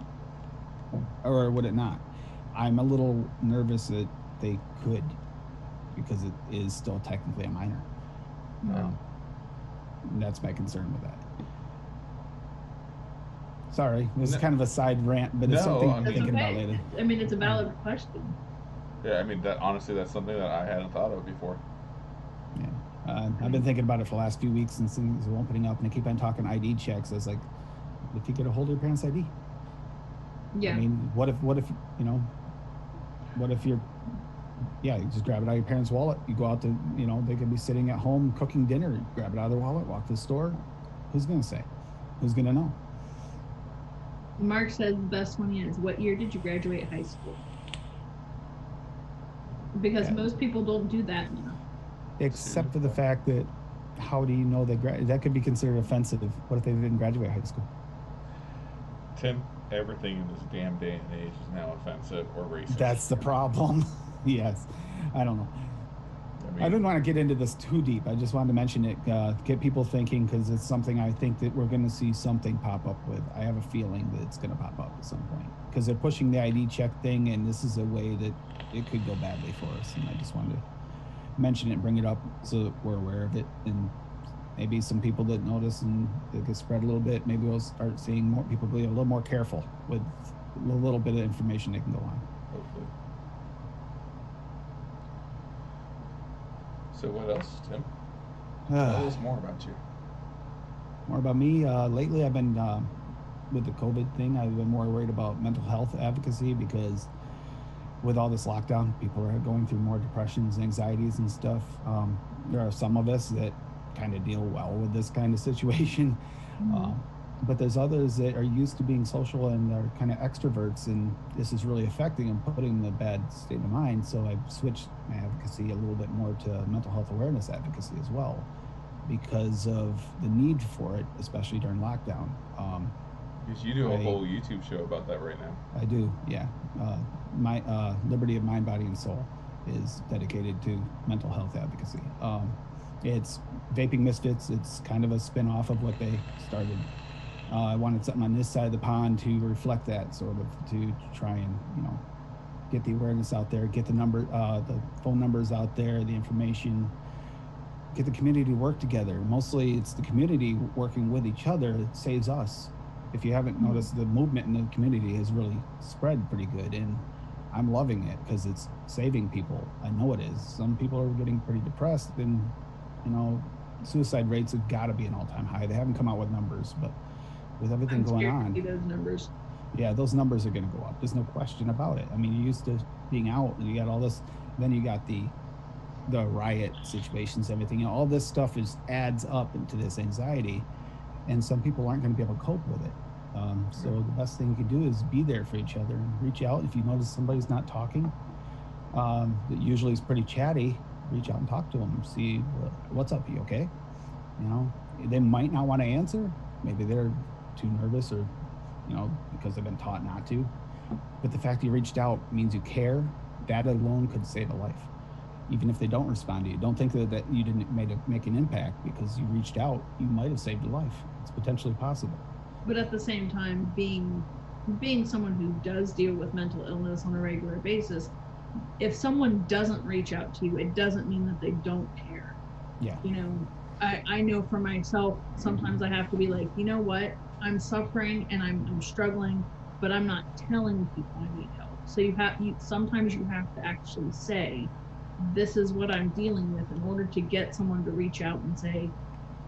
Or would it not? I'm a little nervous that they could, because it is still technically a minor. Yeah. That's my concern with that. Sorry, this is No. kind of a side rant, but it's No, something I I'm mean- thinking about okay. later. I mean, it's a valid question. Yeah, I mean that honestly, that's something that I hadn't thought of before. Yeah. I've been thinking about it for the last few weeks since things are opening up, and they keep on talking ID checks. I was like, if you get a hold of your parents' ID, Yeah. I mean, what if what if you're, yeah, you just grab it out of your parents' wallet. You go out to, they could be sitting at home cooking dinner. You grab it out of their wallet, walk to the store. Who's gonna say? Who's gonna know? Mark said the best one is, what year did you graduate high school? Because Yeah. most people don't do that now. Except for the fact that, how do you know that could be considered offensive? What if they didn't graduate high school? Tim, everything in this damn day and age is now offensive or racist. That's the problem. Yes, I don't know. I mean, I didn't want to get into this too deep. I just wanted to mention it, get people thinking, because it's something I think that we're going to see something pop up with. I have a feeling that it's going to pop up at some point, because they're pushing the ID check thing, and this is a way that it could go badly for us. And I just wanted to mention it and bring it up so that we're aware of it. And maybe some people that notice and it gets spread a little bit, maybe we'll start seeing more people be a little more careful with the little bit of information they can go on. hopefully. So what else, Tim? Tell us more about you. More about me. Lately, I've been, with the COVID thing, I've been more worried about mental health advocacy, because with all this lockdown, people are going through more depressions, anxieties, and stuff. There are some of us that kind of deal well with this kind of situation. But there's others that are used to being social and are kind of extroverts, and this is really affecting them, putting them in a bad state of mind. So I've switched my advocacy a little bit more to mental health awareness advocacy as well, because of the need for it, especially during lockdown. Because you do a whole YouTube show about that right now. I do, yeah. My Liberty of Mind, Body, and Soul is dedicated to mental health advocacy. It's Vaping Misfits. It's kind of a spin-off of what they started. I wanted something on this side of the pond to reflect that, sort of, to try and, get the awareness out there, get the phone numbers out there, the information, get the community to work together. Mostly it's the community working with each other that saves us. If you haven't noticed, the movement in the community has really spread pretty good, and I'm loving it because it's saving people. I know it is. Some people are getting pretty depressed, and, suicide rates have got to be an all-time high. They haven't come out with numbers, but with everything I'm going scared on. to see those numbers. Yeah, those numbers are going to go up. There's no question about it. I mean, you're used to being out, and you got all this. Then you got the riot situations, everything. You know, all this stuff adds up into this anxiety, and some people aren't going to be able to cope with it. So the best thing you can do is be there for each other and reach out. If you notice somebody's not talking, that usually is pretty chatty, reach out and talk to them. See what's up. You okay? You know, they might not want to answer. Maybe they're too nervous, or because they've been taught not to. But the fact you reached out means you care. That alone could save a life. Even if they don't respond to you, don't think that you didn't make an impact because you reached out. You might have saved a life. It's potentially possible. But at the same time, being someone who does deal with mental illness on a regular basis, if someone doesn't reach out to you, it doesn't mean that they don't care. Yeah. I know for myself, sometimes I have to be like, you know what, I'm suffering and I'm struggling, but I'm not telling people I need help. So sometimes you have to actually say, this is what I'm dealing with, in order to get someone to reach out and say,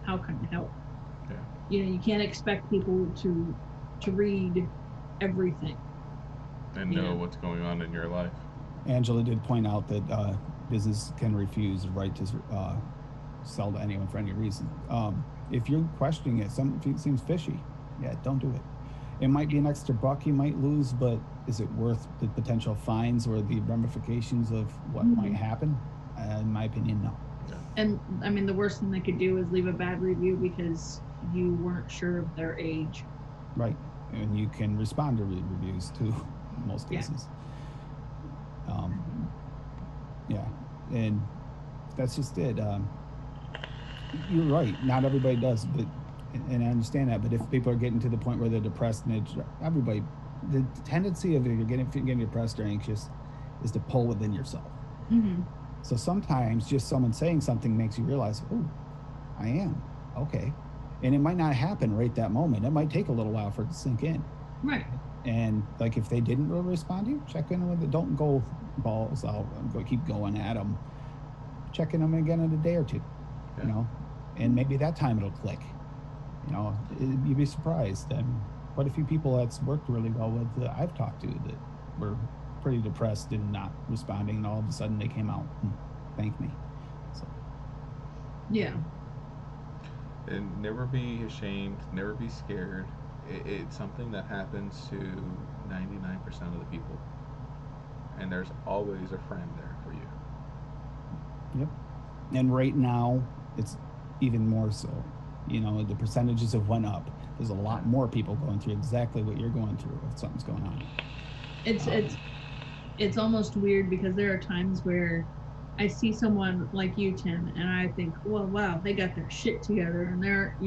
how can I help? Yeah. You can't expect people to read everything and know what's going on in your life. Angela did point out that business can refuse the right to sell to anyone for any reason. If you're questioning it, something seems fishy, don't do it. It might be an extra buck you might lose, but is it worth the potential fines or the ramifications of what might happen? In my opinion, no. And I mean, the worst thing they could do is leave a bad review because you weren't sure of their age. Right. And you can respond to reviews too, in most cases. And that's just it. You're right. Not everybody does, and I understand that. But if people are getting to the point where they're depressed, and the tendency of if you're getting depressed or anxious is to pull within yourself. Mm-hmm. So sometimes just someone saying something makes you realize, oh, I am okay, and it might not happen right that moment. It might take a little while for it to sink in. Right. And like if they didn't really respond to you, check in with it. Don't go balls out and keep going at them. Check in them again in a day or two. Yeah. And maybe that time it'll click. You'd be surprised. Quite a few people that's worked really well with that I've talked to that were pretty depressed and not responding, and all of a sudden they came out and thanked me. So. Yeah. And never be ashamed, never be scared. It's something that happens to 99% of the people. And there's always a friend there for you. Yep. And right now, it's even more so. The percentages have went up. There's a lot more people going through exactly what you're going through if something's going on. It's almost weird because there are times where I see someone like you, Tim, and I think, well, wow, they got their shit together, and they're,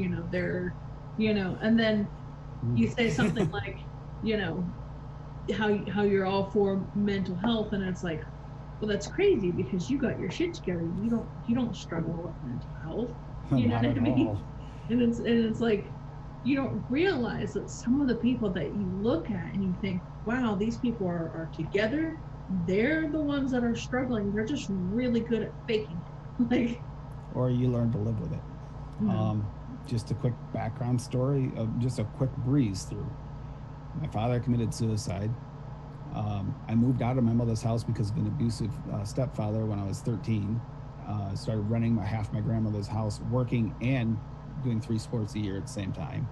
and then you say something like, how you're all for mental health, and it's like, well, that's crazy because you got your shit together. You don't struggle with mental health. You know what I mean? And it's like, you don't realize that some of the people that you look at and you think, wow, these people are together. They're the ones that are struggling. They're just really good at faking it. Or you learn to live with it. Mm-hmm. Just a quick background story, just a quick breeze through. My father committed suicide. I moved out of my mother's house because of an abusive stepfather when I was 13. Started running half my grandmother's house, working and doing 3 sports a year at the same time.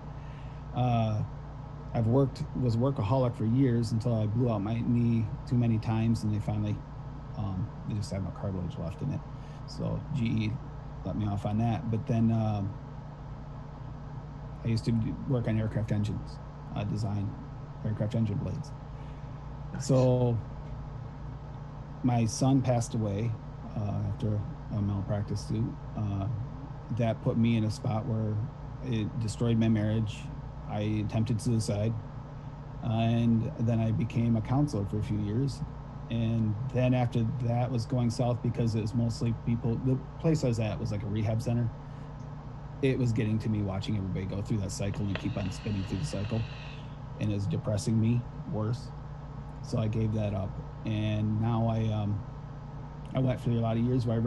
Was workaholic for years until I blew out my knee too many times, and they finally, they just had no cartilage left in it. So GE let me off on that. But then I used to work on aircraft engines, design aircraft engine blades. So my son passed away after a malpractice suit. That put me in a spot where it destroyed my marriage. I attempted suicide, and then I became a counselor for a few years. And then after that was going south because it was mostly people. The place I was at was like a rehab center. It was getting to me watching everybody go through that cycle and keep on spinning through the cycle, and it was depressing me worse. So I gave that up, and now I went through a lot of years where I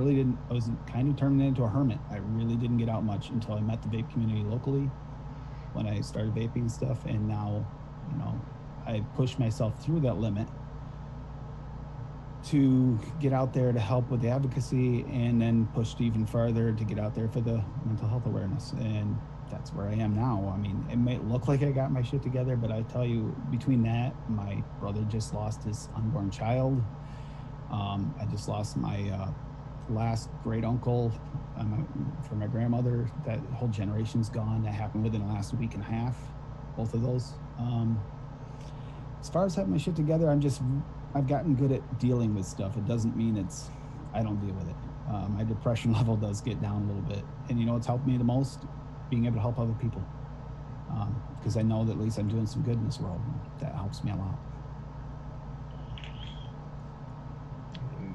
was kind of turning into a hermit. I really didn't get out much until I met the vape community locally when I started vaping and stuff. And now, I pushed myself through that limit to get out there to help with the advocacy, and then pushed even farther to get out there for the mental health awareness. And that's where I am now. I mean, it might look like I got my shit together, but I tell you, between that, my brother just lost his unborn child. I just lost my last great uncle for my grandmother. That whole generation's gone. That happened within the last week and a half, both of those. As far as having my shit together, I've gotten good at dealing with stuff. It doesn't mean I don't deal with it. My depression level does get down a little bit. And you know what's helped me the most? Being able to help other people. Because I know that at least I'm doing some good in this world. That helps me a lot.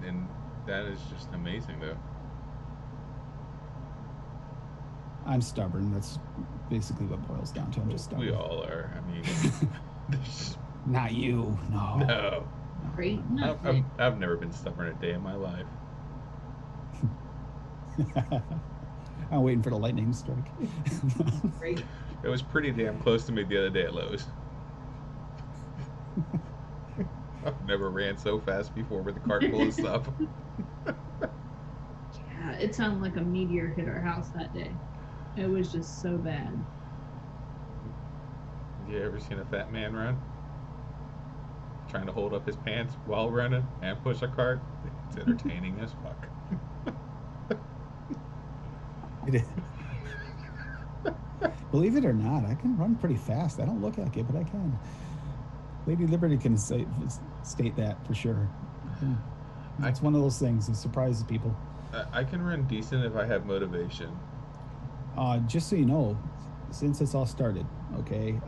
And that is just amazing, though. I'm stubborn. That's basically what boils down to. I'm just stubborn. We all are. I mean, there's Not you. No. no. Great. I've never been stubborn a day in my life. I'm waiting for the lightning to strike. Great. It was pretty damn close to me the other day at Lowe's. I've never ran so fast before with the cart full of stuff. Yeah, it sounded like a meteor hit our house that day. It was just so bad. You ever seen a fat man run? Trying to hold up his pants while running and push a cart? It's entertaining as fuck. It is. Believe it or not, I can run pretty fast. I don't look like it, but I can. Lady Liberty can state that for sure. It's one of those things that surprises people. I can run decent if I have motivation. Just so you know, since this all started, okay,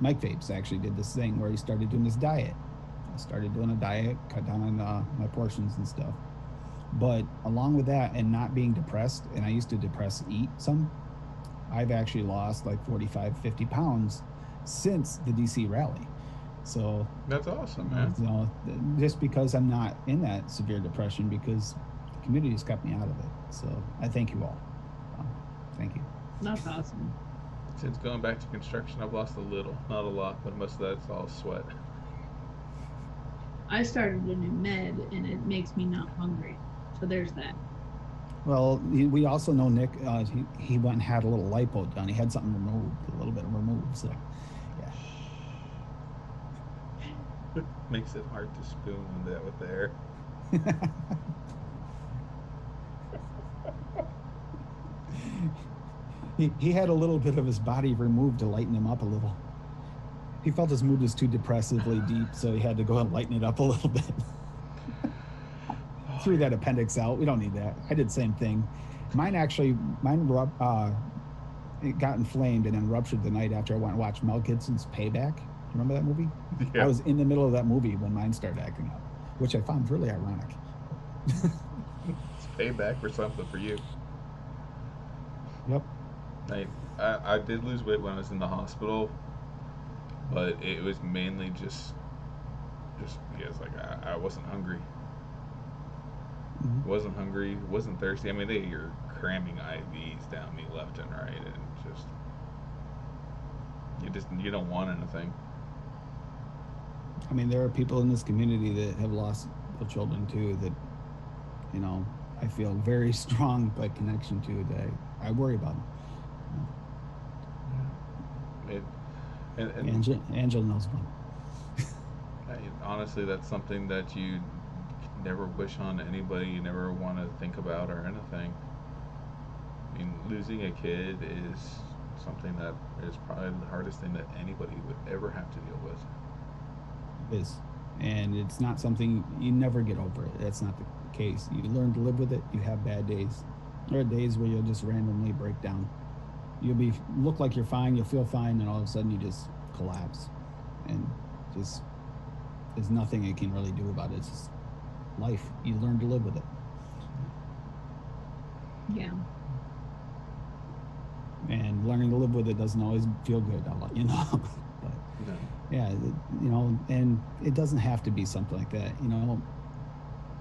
Mike Vapes actually did this thing where he started doing this diet. I started doing a diet, cut down on my portions and stuff. But along with that and not being depressed, and I used to eat some, I've actually lost like 45, 50 pounds since the DC rally. So That's awesome, man. you know, just because I'm not in that severe depression, because the community's kept me out of it. So I thank you all. Thank you. That's awesome. Since going back to construction, I've lost a little. Not a lot, but most of that's all sweat. I started a new med, and it makes me not hungry. So there's that. Well, we also know Nick, he went and had a little lipo done. He had something removed, a little bit removed. So, yeah. Makes it hard to spoon that with the air. He had a little bit of his body removed to lighten him up a little. He felt his mood was too depressively deep, so he had to go and lighten it up a little bit. Threw that appendix out. We don't need that. I did the same thing. Mine it got inflamed and then ruptured the night after I went and watched Mel Gibson's Payback. Remember that movie? Yeah. I was in the middle of that movie when mine started acting up, which I found really ironic. It's payback for something for you. Yep. I did lose weight when I was in the hospital, but it was mainly just because like I wasn't hungry. Mhm. Wasn't hungry, wasn't thirsty. I mean, you're cramming IVs down me left and right, and you don't want anything. I mean, there are people in this community that have lost their children too that, you know, I feel very strong by connection to, that I worry about them. Angela knows one. Honestly, that's something that you never wish on anybody. You never want to think about or anything. I mean, losing a kid is something that is probably the hardest thing that anybody would ever have to deal with. It is. And it's not something, you never get over it. That's not the case. You learn to live with it. You have bad days. There are days where you'll just randomly break down. You'll look like you're fine, you'll feel fine, and all of a sudden you just collapse. And just, there's nothing you can really do about it. It's just life. You learn to live with it. Yeah. And learning to live with it doesn't always feel good, I'll let you know. But No. yeah, you know, and it doesn't have to be something like that. You know,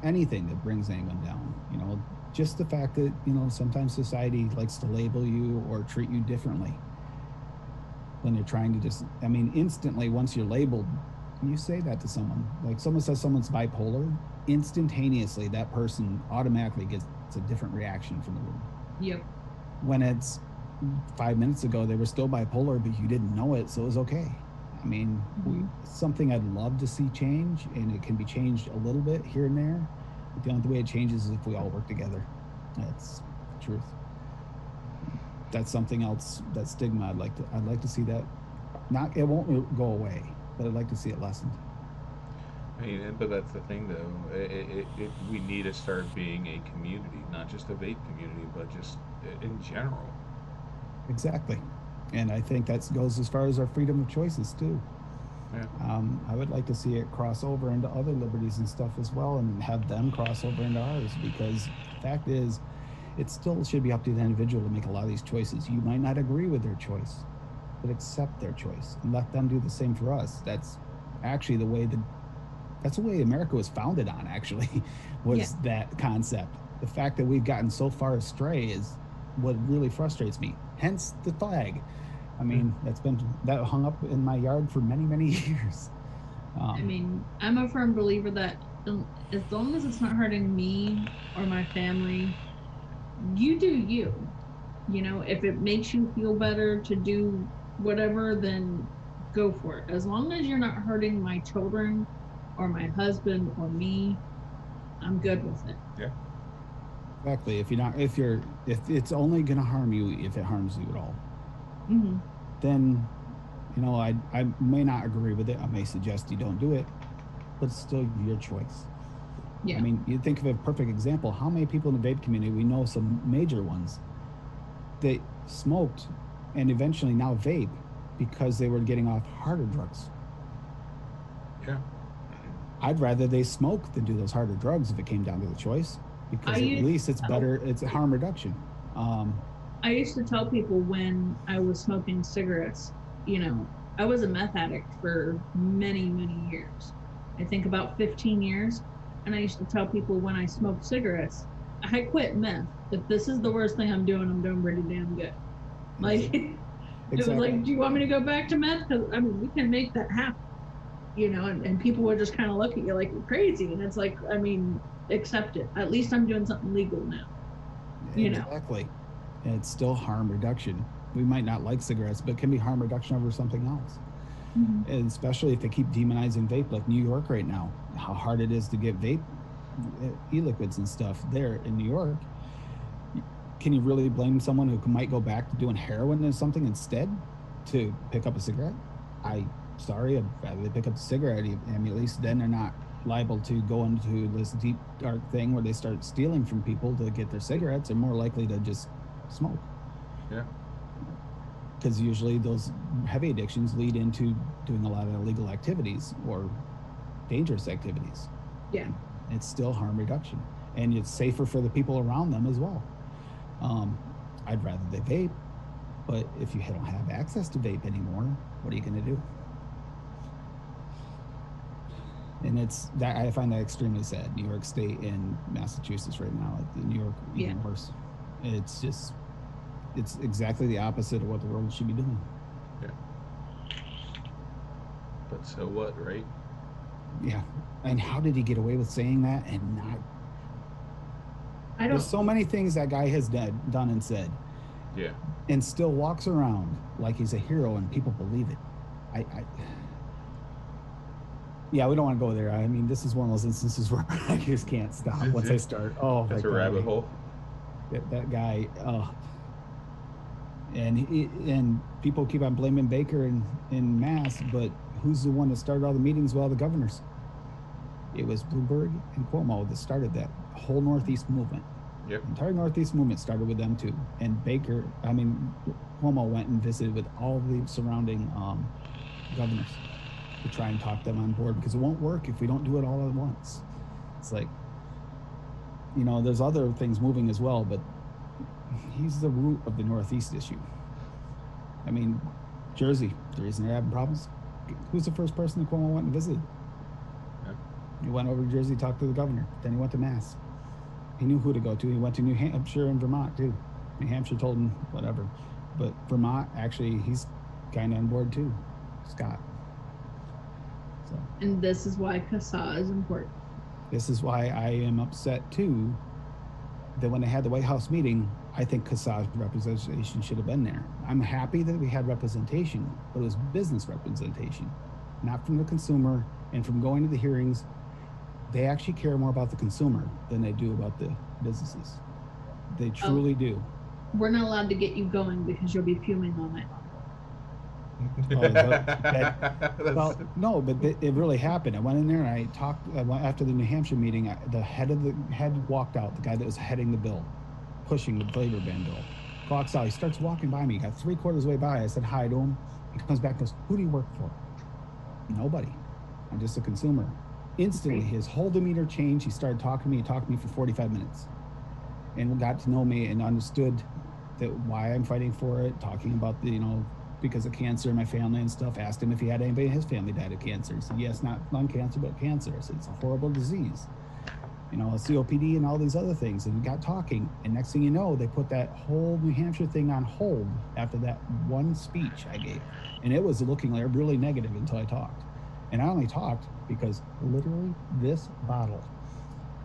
anything that brings anyone down, you know, just the fact that, you know, sometimes society likes to label you or treat you differently. when they're trying to just, I mean, instantly once you're labeled, you say that to someone. Like someone says someone's bipolar, instantaneously that person automatically gets a different reaction from the room. Yep. When it's 5 minutes ago they were still bipolar, but you didn't know it, so it was okay. I mean, something I'd love to see change, and it can be changed a little bit here and there. But the only way it changes is if we all work together. That's the truth. That's something else. That stigma, I'd like to see that. It won't go away, but I'd like to see it lessened. I mean, but that's the thing, though. We need to start being a community, not just a vape community, but just in general. Exactly. And I think that goes as far as our freedom of choices, too. Yeah. I would like to see it cross over into other liberties and stuff as well, and have them cross over into ours, because the fact is, it still should be up to the individual to make a lot of these choices. You might not agree with their choice, but accept their choice and let them do the same for us. That's actually that's the way America was founded on, actually, was that concept. The fact that we've gotten so far astray is what really frustrates me. Hence the flag. I mean, that hung up in my yard for many, many years. I mean, I'm a firm believer that as long as it's not hurting me or my family, you do you. You know, if it makes you feel better to do whatever, then go for it. As long as you're not hurting my children or my husband or me, I'm good with it. Yeah. Exactly. If it's only going to harm you if it harms you at all, then, you know, I may not agree with it. I may suggest you don't do it, but it's still your choice. Yeah. I mean, you think of a perfect example. How many people in the vape community, we know some major ones, they smoked and eventually now vape because they were getting off harder drugs. Yeah. I'd rather they smoke than do those harder drugs if it came down to the choice, because at least it's better. It's a harm reduction. I used to tell people when I was smoking cigarettes, you know, I was a meth addict for many, many years. I think about 15 years. And I used to tell people when I smoked cigarettes, I quit meth. If this is the worst thing I'm doing pretty damn good. Like, Exactly. It was like, do you want me to go back to meth? Because, I mean, we can make that happen. You know, and people would just kind of look at you like you're crazy. And it's like, I mean, accept it. At least I'm doing something legal now. You know? Exactly. And it's still harm reduction. We might not like cigarettes, but it can be harm reduction over something else. And especially if they keep demonizing vape, like New York right now, how hard it is to get vape e-liquids and stuff there in New York. Can you really blame someone who might go back to doing heroin or something instead to pick up a cigarette? Sorry, I'd rather they pick up a cigarette. I mean, at least then they're not liable to go into this deep, dark thing where they start stealing from people to get their cigarettes. They're more likely to just smoke. Yeah. Because usually those heavy addictions lead into doing a lot of illegal activities or dangerous activities. Yeah. It's still harm reduction, and it's safer for the people around them as well. I'd rather they vape, but if you don't have access to vape anymore, what are you going to do? And it's that I find that extremely sad. New York State and Massachusetts right now, New York even worse. It's exactly the opposite of what the world should be doing. Yeah. But so what, right? Yeah. And how did he get away with saying that and not? There's so many things that guy has done and said. Yeah. And still walks around like he's a hero and people believe it. Yeah, we don't want to go there. I mean, this is one of those instances where I just can't stop once I start. Oh, that's a rabbit hole. That guy. And people keep on blaming Baker in Mass, but who's the one that started all the meetings with all the governors? It was Bloomberg and Cuomo that started that whole Northeast movement. Yep. The entire Northeast movement started with them too. And Cuomo went and visited with all the surrounding governors to try and talk them on board, because it won't work if we don't do it all at once. It's like, you know, there's other things moving as well, but he's the root of the Northeast issue. I mean, Jersey, the reason they're having problems, who's the first person that Cuomo went and visited? Yeah. He went over to Jersey, talked to the governor, then he went to Mass. He knew who to go to. He went to New Hampshire and Vermont too. New Hampshire told him whatever, but Vermont, actually, he's kind of on board too, Scott. So And this is why CASA is important. this is why I am upset too that when they had the White House meeting, I think CASA's representation should have been there. I'm happy that we had representation, but it was business representation, not from the consumer. And from going to the hearings, they actually care more about the consumer than they do about the businesses. They truly do. We're not allowed to get you going because you'll be fuming all night long. Well, no, but it really happened. I went in there and I talked after the New Hampshire meeting. The head walked out. The guy that was heading the bill, pushing the labor ban bill, walks out. He starts walking by me. He got 3/4 way by. I said hi to him. He comes back and goes, "Who do you work for?" Nobody. I'm just a consumer. Instantly, his whole demeanor changed. He started talking to me. He talked to me for 45 minutes, and got to know me and understood that why I'm fighting for it. Talking about the because of cancer in my family and stuff. Asked him if he had anybody in his family died of cancer. He said, yes, not lung cancer, but cancer. I said, it's a horrible disease. COPD and all these other things. And we got talking. And next thing you know, they put that whole New Hampshire thing on hold after that one speech I gave. And it was looking like really negative until I talked. And I only talked because literally this bottle,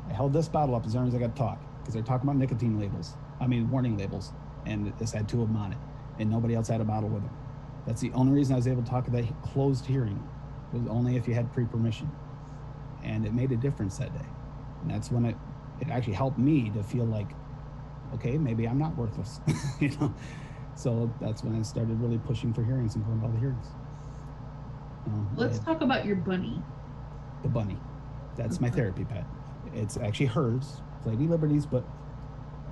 I held this bottle up as long as I got to talk because they're talking about warning labels. And this had 2 of them on it. And nobody else had a bottle with them. That's the only reason I was able to talk at that closed hearing. It was only if you had pre-permission. And it made a difference that day. And that's when it actually helped me to feel like, okay, maybe I'm not worthless. So that's when I started really pushing for hearings and going to all the hearings. Let's talk about your bunny. The bunny. That's my therapy pet. It's actually hers, Lady Liberty's, but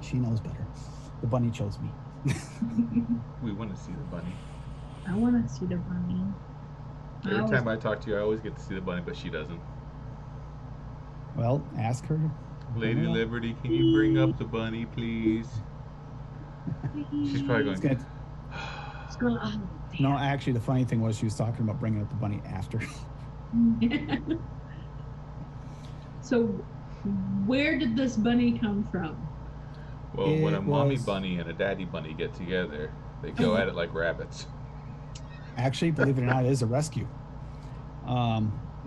she knows better. The bunny chose me. We want to see the bunny. I want to see the bunny. Every time I talk to you, I always get to see the bunny, but she doesn't. Well, ask her. Lady Liberty, can you bring up the bunny, please? She's probably going. No, actually, the funny thing was she was talking about bringing up the bunny after. So, where did this bunny come from? Well, when a mommy bunny and a daddy bunny get together, they go at it like rabbits. Actually, believe it or not, it is a rescue.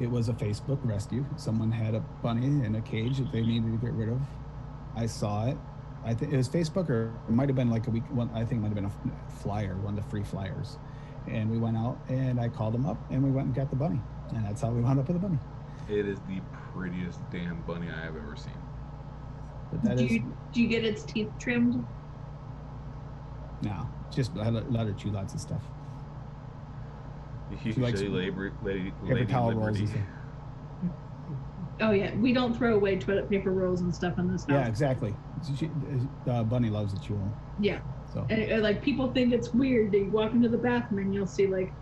It was a Facebook rescue. Someone had a bunny in a cage that they needed to get rid of. I saw it. I think it was Facebook, or it might have been like a week. I think it might have been a flyer, one of the free flyers. And we went out, and I called them up, and we went and got the bunny, and that's how we wound up with the bunny. It is the prettiest damn bunny I have ever seen. But Do you get its teeth trimmed? No, just I let her chew lots of stuff. She likes Lady towel rolls Liberty. and stuff. Oh yeah, we don't throw away toilet paper rolls and stuff in this house. Yeah, exactly. Bunny loves to chew them. Yeah. So And like people think it's weird. They walk into the bathroom and you'll see like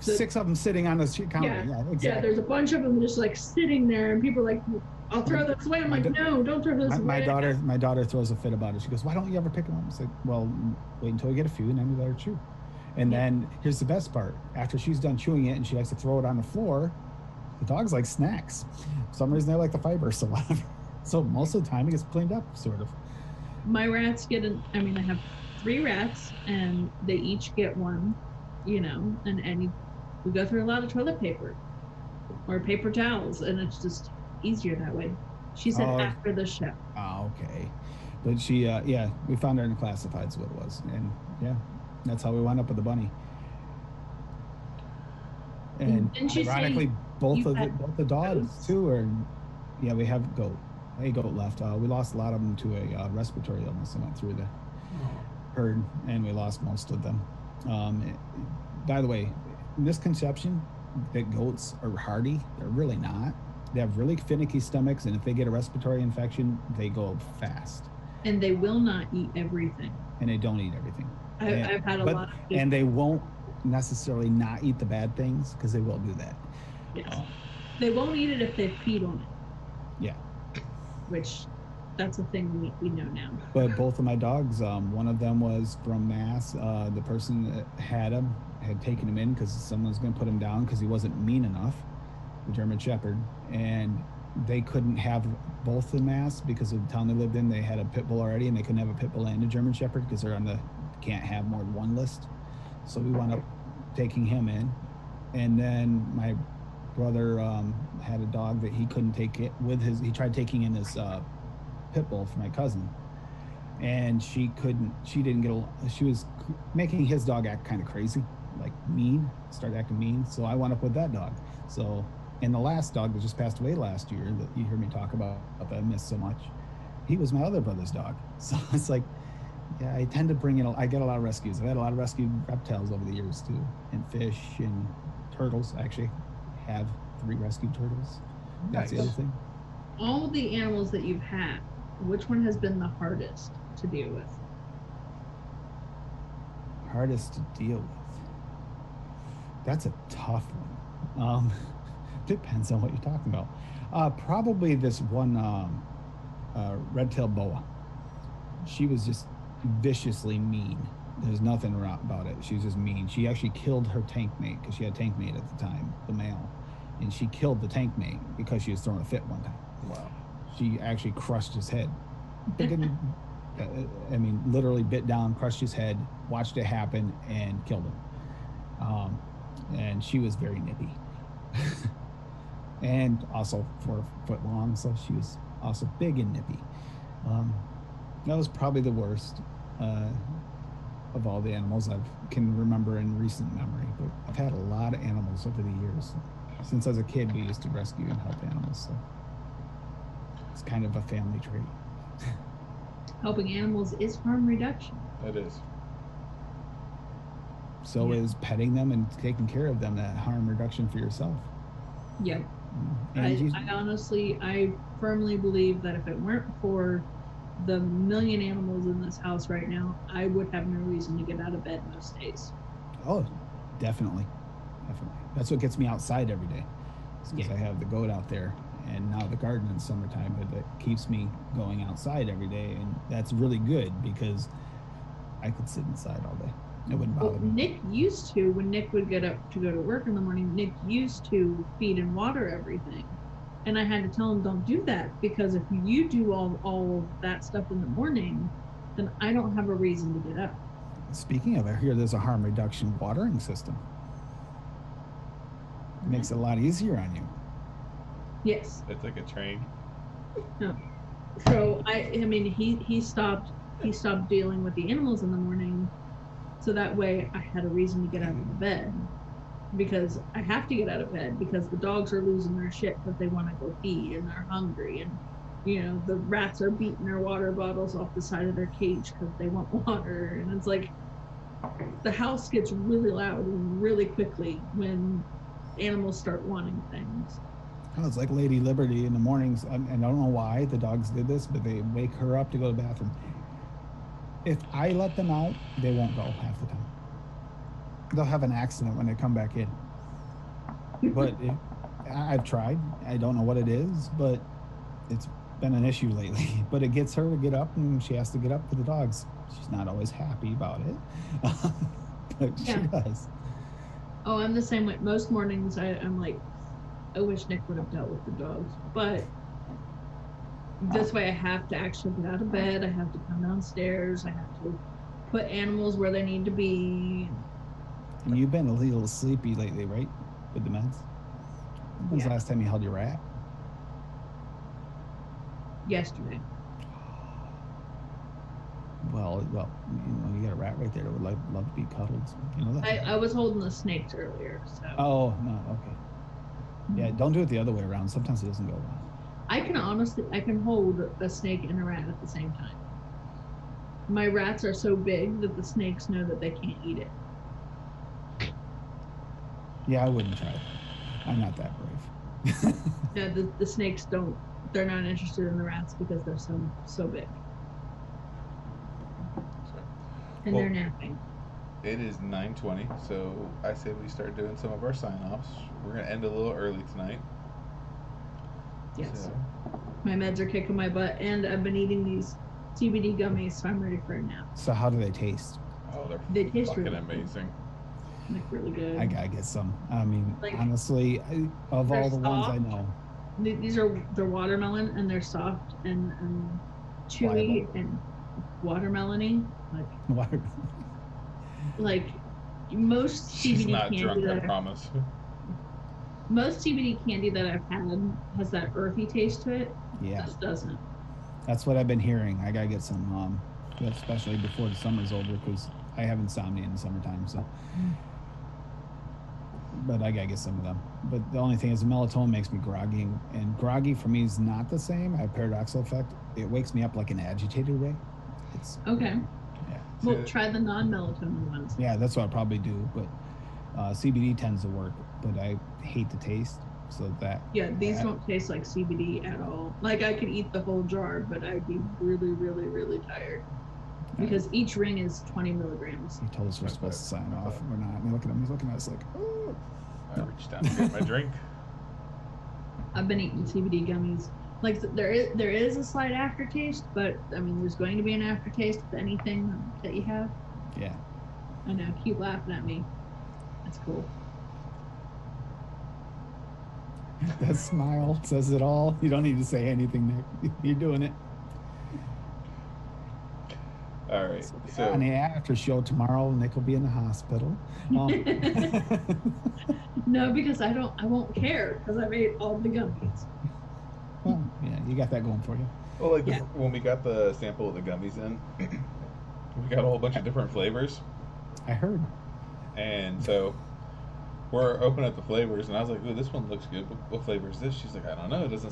6 of them sitting on the counter. Yeah, exactly. yeah. There's a bunch of them just like sitting there, and people are like, "I'll throw this away." I'm like, "No, don't throw this away." My daughter throws a fit about it. She goes, "Why don't you ever pick them up?" I said, "Well, wait until we get a few, and then we let her chew." And then here's the best part: after she's done chewing it, and she likes to throw it on the floor, the dogs like snacks. For some reason, they like the fiber, so whatever. So most of the time, it gets cleaned up, sort of. My rats I have 3 rats, and they each get one, and we go through a lot of toilet paper or paper towels, and it's just easier that way. She said after the show. Oh, okay. But she, we found her in the classifieds, what it was. And yeah, that's how we wound up with the bunny. And ironically, both the dogs goats? Too are, we have a goat left. We lost a lot of them to a respiratory illness that went through the herd, and we lost most of them. By the way, misconception that goats are hardy. They're really not. They have really finicky stomachs, and if they get a respiratory infection, they go fast. And they will not eat everything. And they don't eat everything. I've had a lot of people. And they won't necessarily not eat the bad things, because they will do that. Yes. They won't eat it if they feed on it. Yeah. Which, that's a thing we know now. But both of my dogs, one of them was from Mass. The person that had him had taken him in because someone was going to put him down because he wasn't mean enough, the German Shepherd. And they couldn't have both in Mass because of the town they lived in. They had a pit bull already, and they couldn't have a pit bull and a German Shepherd because they're on the can't have more than one list. So we wound up taking him in, and then my brother had a dog that he couldn't take it with his. He tried taking in his pit bull for my cousin, and she couldn't. She didn't get. She was making his dog act kind of crazy, like mean, start acting mean. So I wound up with that dog. So, and the last dog that just passed away last year that you hear me talk about that I miss so much, he was my other brother's dog. So it's like, yeah, I tend to bring in. I get a lot of rescues. I've had a lot of rescued reptiles over the years too, and fish and turtles. I actually have 3 rescued turtles. That's the other thing. All the animals that you've had, which one has been the hardest to deal with? Hardest to deal with. That's a tough one. Depends on what you're talking about. Probably this one red-tailed boa. She was just viciously mean. There's nothing about it. She was just mean. She actually killed her tank mate because she had a tank mate at the time, the male, and she killed the tank mate because she was throwing a fit one time. Wow. She actually crushed his head. But didn't, I mean, literally bit down, crushed his head, watched it happen, and killed him. And she was very nippy. And also 4 foot long, so she was also big and nippy. That was probably the worst of all the animals I can remember in recent memory. But I've had a lot of animals over the years. Since I was a kid, we used to rescue and help animals, so it's kind of a family trait. Helping animals is harm reduction. It is. So is petting them and taking care of them that harm reduction for yourself. Yep. And I firmly believe that if it weren't for the million animals in this house right now, I would have no reason to get out of bed most days. Oh, definitely. That's what gets me outside every day. Because I have the goat out there, and now the garden in summertime, but that keeps me going outside every day, and that's really good because I could sit inside all day. It wouldn't bother me. Nick used to, when Nick would get up to go to work in the morning, Nick used to feed and water everything. And I had to tell him, don't do that, because if you do all of that stuff in the morning, then I don't have a reason to get up. Speaking of it, here there's a harm reduction watering system. It makes it a lot easier on you. Yes. It's like a train. No. So I mean, he stopped dealing with the animals in the morning, so that way I had a reason to get out of the bed, because I have to get out of bed because the dogs are losing their shit because they want to go feed and they're hungry, and you know the rats are beating their water bottles off the side of their cage because they want water, and it's like the house gets really loud really quickly when animals start wanting things. Oh, it's like Lady Liberty in the mornings, and I don't know why the dogs did this, but they wake her up to go to the bathroom. If I let them out, they won't go half the time. They'll have an accident when they come back in. But I've tried. I don't know what it is, but it's been an issue lately. But it gets her to get up, and she has to get up for the dogs. She's not always happy about it, but she does. Oh, I'm the same way. Most mornings I'm like, I wish Nick would have dealt with the dogs. But this way I have to actually get out of bed. I have to come downstairs. I have to put animals where they need to be. And you've been a little sleepy lately, right? With the meds? When's the last time you held your rat? Yesterday. Well, you got a rat right there that would love to be cuddled. You know that? I was holding the snakes earlier, so. Oh, no, okay. Yeah, don't do it the other way around. Sometimes it doesn't go well. I can hold a snake and a rat at the same time. My rats are so big that the snakes know that they can't eat it. Yeah, I wouldn't try it. I'm not that brave. Yeah, the snakes they're not interested in the rats because they're so big. And they're napping. It is 9:20, so I say we start doing some of our sign-offs. We're going to end a little early tonight. Yes. So. My meds are kicking my butt, and I've been eating these CBD gummies, so I'm ready for a nap. So how do they taste? Oh, They taste fucking really amazing. Like really good. I gotta get some. I mean, Like, honestly, of all the ones I know. They're watermelon, and they're soft and chewy and watermelony. Water. Like most She's CBD not candy drunk, I that promise. most CBD candy that I've had has that earthy taste to it. Yeah, This doesn't. that's what I've been hearing. I gotta get some, especially before the summer's over, because I have insomnia in the summertime. So, but I gotta get some of them. But the only thing is, the melatonin makes me groggy, and groggy for me is not the same. I have paradoxical effect. It wakes me up like an agitated way. It's Okay. yeah, Well, try the non-melatonin ones. yeah. That's what I probably do. But CBD tends to work, but I hate the taste. So that Yeah, these don't taste like CBD at all. Like I could eat the whole jar, but I'd be really, really, really tired because each ring is 20 milligrams. He told us we're supposed to sign off. We're not. We look at him. He's looking at us like, oh. I reached down to get my drink. I've been eating CBD gummies. Like there is a slight aftertaste, but I mean, there's going to be an aftertaste with anything that you have. Yeah. I know. Keep laughing at me. That's cool. That smile says it all. You don't need to say anything, Nick. You're doing it. All right. On the So after show tomorrow, Nick will be in the hospital. No, because I won't care because I've ate all the gummies. Well, yeah, you got that going for you. well, like Yeah. when we got the sample of the gummies in, we got a whole bunch of different flavors. I heard. And so we're opening up the flavors, and I was like, "Ooh, this one looks good. What flavor is this?" She's like, "I don't know. It doesn't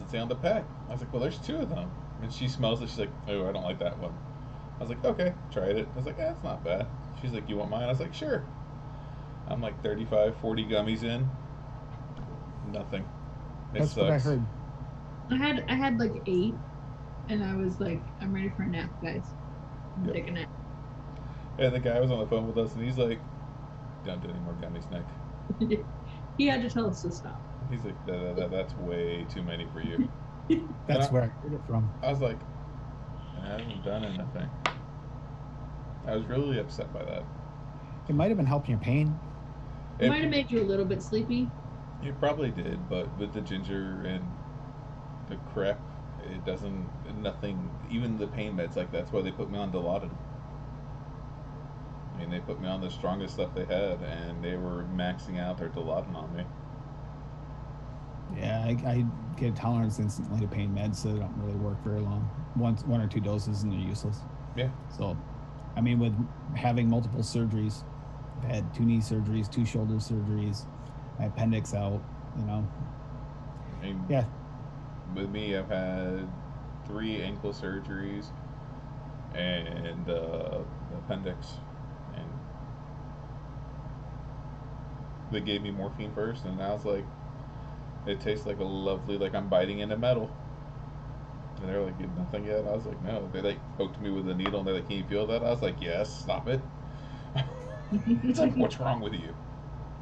say on the pack." I was like, "Well, there's two of them." And she smells it. She's like, "Oh, I don't like that one." I was like, "Okay, tried it." I was like, "Yeah, it's not bad." She's like, "You want mine?" I was like, "Sure." I'm like 35, 40 gummies in. Nothing. It That's what I sucks. heard. I had like 8, and I was like, I'm ready for a nap, guys. I'm Yep. taking a nap. And the guy was on the phone with us, and he's like, "Don't do any more gummies, Nick." He had to tell us to stop. He's like, "That's way too many for you." That's I- where I heard it from. I was like, "I haven't done anything." I was really upset by that. It might have been helping your pain. It might have made you a little bit sleepy. It probably did, but with the ginger and the crap, it doesn't, nothing, even the pain meds, like that's why they put me on Dilaudid. I mean, they put me on the strongest stuff they had, and they were maxing out their Dilaudid on me. Yeah, I get tolerance instantly to pain meds, so they don't really work very long. One or two doses, and they're useless. Yeah. So, I mean, with having multiple surgeries, I've had 2 knee surgeries, 2 shoulder surgeries, my appendix out, you know. I mean, Yeah, with me, I've had 3 ankle surgeries and appendix, and they gave me morphine first, and I was like, it tastes like a lovely, like I'm biting into metal. And they're like, nothing yet? I was like, no. They like poked me with a needle, and they're like, can you feel that? I was like, yes, stop it. It's like, what's wrong with you?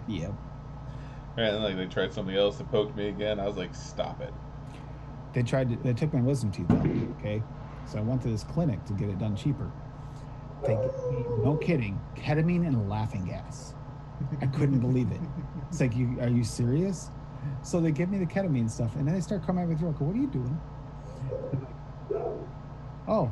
yeah. And then, like, they tried something else and poked me again. I was like, stop it. They took my wisdom teeth out, okay? So I went to this clinic to get it done cheaper. They gave me, no kidding, ketamine and laughing gas. I couldn't believe it. It's like, are you serious? So they give me the ketamine stuff, and then they start coming at me through. I go, what are you doing? Oh,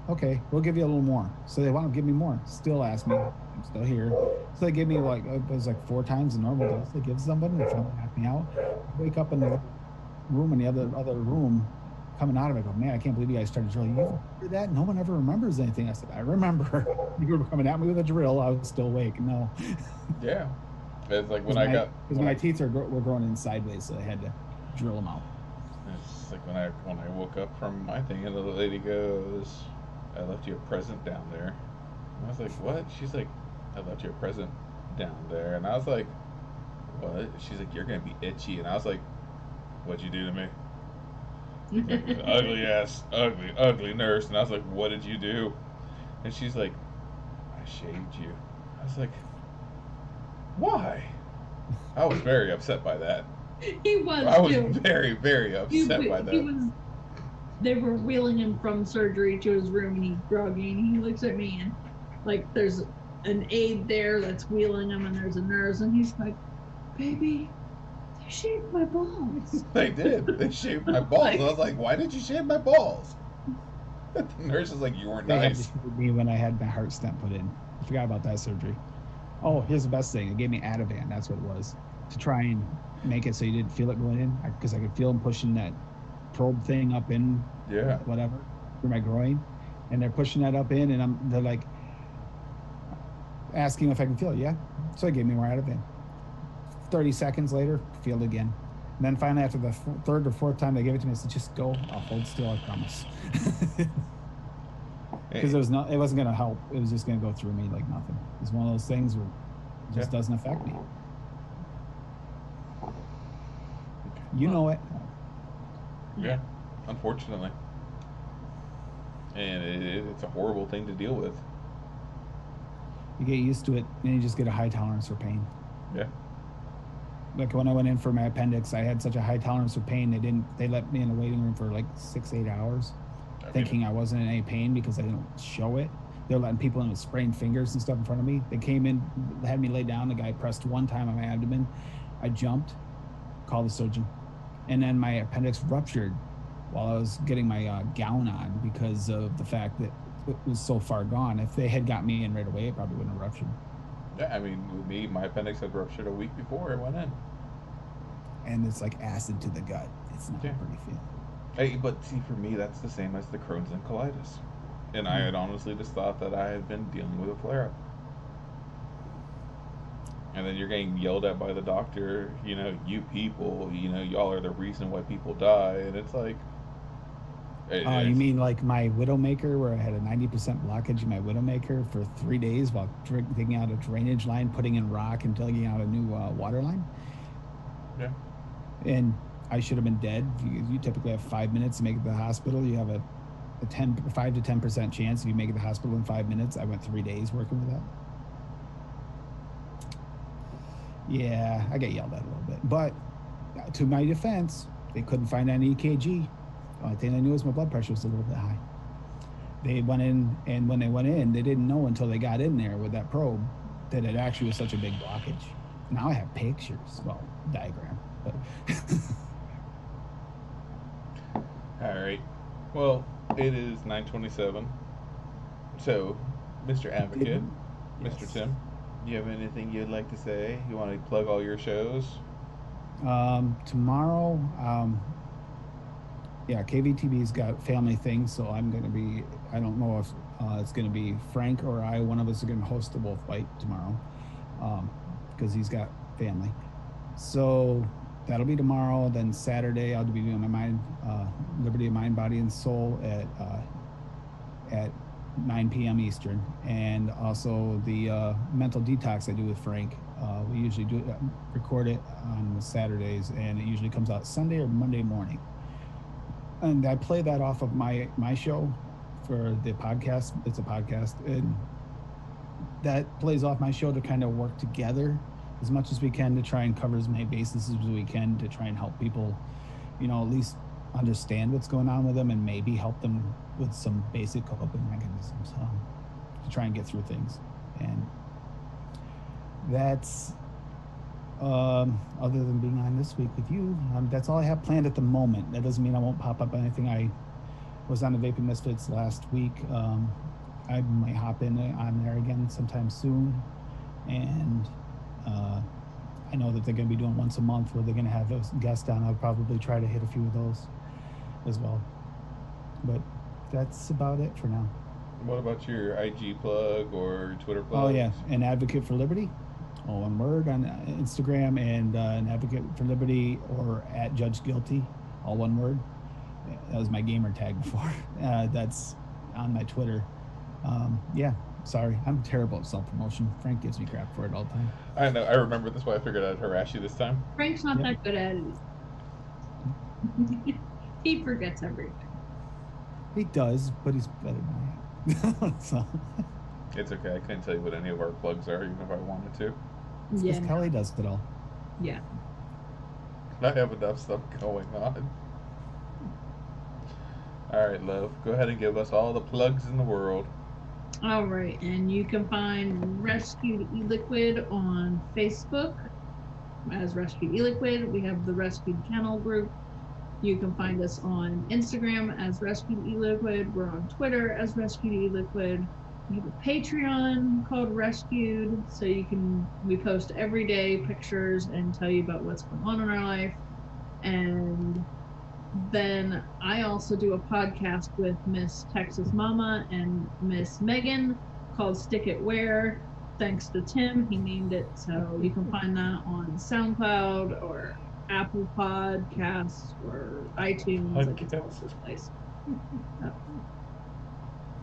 okay, we'll give you a little more. So they want to give me more. Still ask me. I'm still here. So they give me like, it was like 4 times the normal dose they give somebody. They finally knock me out. I wake up in the room, in the other room, coming out of it. I go, man, I can't believe you guys started drilling. You remember that? No one ever remembers anything. I said, I remember. You were coming at me with a drill. I was still awake. No. Yeah. It's like when I got... Because my teeth were growing in sideways, so I had to drill them out. It's like when I woke up from my thing, and the lady goes, I left you a present down there. And I was like, what? She's like, I left you a present down there. And I was like, what? She's like, you're going to be itchy. And I was like, what'd you do to me? Ugly nurse. And I was like, what did you do? And she's like, I shaved you. I was like, why? I was very upset by that. He was. I was too. very, very upset by that. He was. They were wheeling him from surgery to his room, and he's groggy, and he looks at me, and like there's an aide there that's wheeling him, and there's a nurse, and he's like, "Baby, they shaved my balls." They did. They shaved my balls. I was like, why did you shave my balls? The nurse is like, you weren't They had to nice. shave me when I had my heart stent put in. I forgot about that surgery. Oh, here's the best thing. It gave me Ativan. That's what it was, to try and make it so you didn't feel it going in, because I could feel them pushing that probe thing up in, Yeah. whatever, through my groin, and they're pushing that up in, and they're like asking if I can feel it. Yeah, so they gave me more Ativan. 30 seconds later, feel it again. And then finally, after the third or fourth time they gave it to me, I said, "Just go. I'll hold still. I promise." Because it wasn't going to help. It was just going to go through me like nothing. It's one of those things where it just doesn't affect me. You know it. Yeah, unfortunately. And it's a horrible thing to deal with. You get used to it, and you just get a high tolerance for pain. Yeah. Like when I went in for my appendix, I had such a high tolerance for pain. They let me in the waiting room for like 6-8 hours, thinking I wasn't in any pain because I didn't show it. They're letting people in with sprained fingers and stuff in front of me. They came in, had me lay down. The guy pressed one time on my abdomen. I jumped, called the surgeon, and then my appendix ruptured while I was getting my gown on because of the fact that it was so far gone. If they had got me in right away, it probably wouldn't have ruptured. Yeah, I mean, with me, my appendix had ruptured a week before it went in. And it's like acid to the gut. It's not a pretty feeling. Hey, but see, for me, that's the same as the Crohn's and colitis. And I had honestly just thought that I had been dealing with a flare-up. And then you're getting yelled at by the doctor, you people, y'all are the reason why people die. And it's like... You mean like my Widowmaker, where I had a 90% blockage in my Widowmaker for 3 days while digging out a drainage line, putting in rock, and digging out a new water line? Yeah. And I should have been dead. You typically have 5 minutes to make it to the hospital. You have a 5 to 10% chance if you make it to the hospital in 5 minutes. I went 3 days working with that. Yeah, I get yelled at a little bit. But to my defense, they couldn't find any EKG. The only thing I knew was my blood pressure was a little bit high. They went in, and when they went in, they didn't know until they got in there with that probe that it actually was such a big blockage. Now I have pictures, diagram. But All right. Well, it is 9:27. So, Mr. Advocate, Yes. Mr. Tim, do you have anything you'd like to say? You want to plug all your shows? Tomorrow, KVTV's got family things, so I'm going to be, I don't know if it's going to be Frank or I, one of us are going to host the wolf fight tomorrow, because he's got family. So that'll be tomorrow. Then Saturday, I'll be doing my Liberty of Mind, Body, and Soul at 9 p.m. Eastern, and also the mental detox I do with Frank. We usually record it on Saturdays, and it usually comes out Sunday or Monday morning. And I play that off of my show for the podcast. It's a podcast, and that plays off my show to kind of work together as much as we can to try and cover as many bases as we can to try and help people, at least understand what's going on with them and maybe help them with some basic coping mechanisms to try and get through things. And that's other than being on this week with you, that's all I have planned at the moment. That doesn't mean I won't pop up on anything. I was on the Vaping Misfits last week. I might hop in on there again sometime soon, and I know that they're going to be doing once a month where they're going to have those guests on. I'll probably try to hit a few of those as well, but that's about it for now. What about your IG plug or Twitter plug? Oh yeah, an Advocate for Liberty, all one word, on Instagram, and an Advocate for Liberty or at Judge Guilty, all one word. That was my gamer tag before. That's on my Twitter. Sorry, I'm terrible at self-promotion. Frank gives me crap for it all the time. I know, I remember. That's why I figured I'd harass you this time. Frank's not that good at it. He forgets everything. He does, but he's better than I am. So. It's okay. I couldn't tell you what any of our plugs are, even if I wanted to. Because Kelly does it all. Yeah. I have enough stuff going on. All right, love. Go ahead and give us all the plugs in the world. All right, and you can find Rescued E-Liquid on Facebook as Rescued E-Liquid. We have the Rescued Kennel group. You can find us on Instagram as Rescued E-Liquid. We're on Twitter as Rescued E-Liquid. We have a Patreon called Rescued, so we post everyday pictures and tell you about what's going on in our life. And then I also do a podcast with Miss Texas Mama and Miss Megan called Stick It Where. Thanks to Tim, he named it. So you can find that on SoundCloud or Apple Podcasts or iTunes. Like it's all over the place.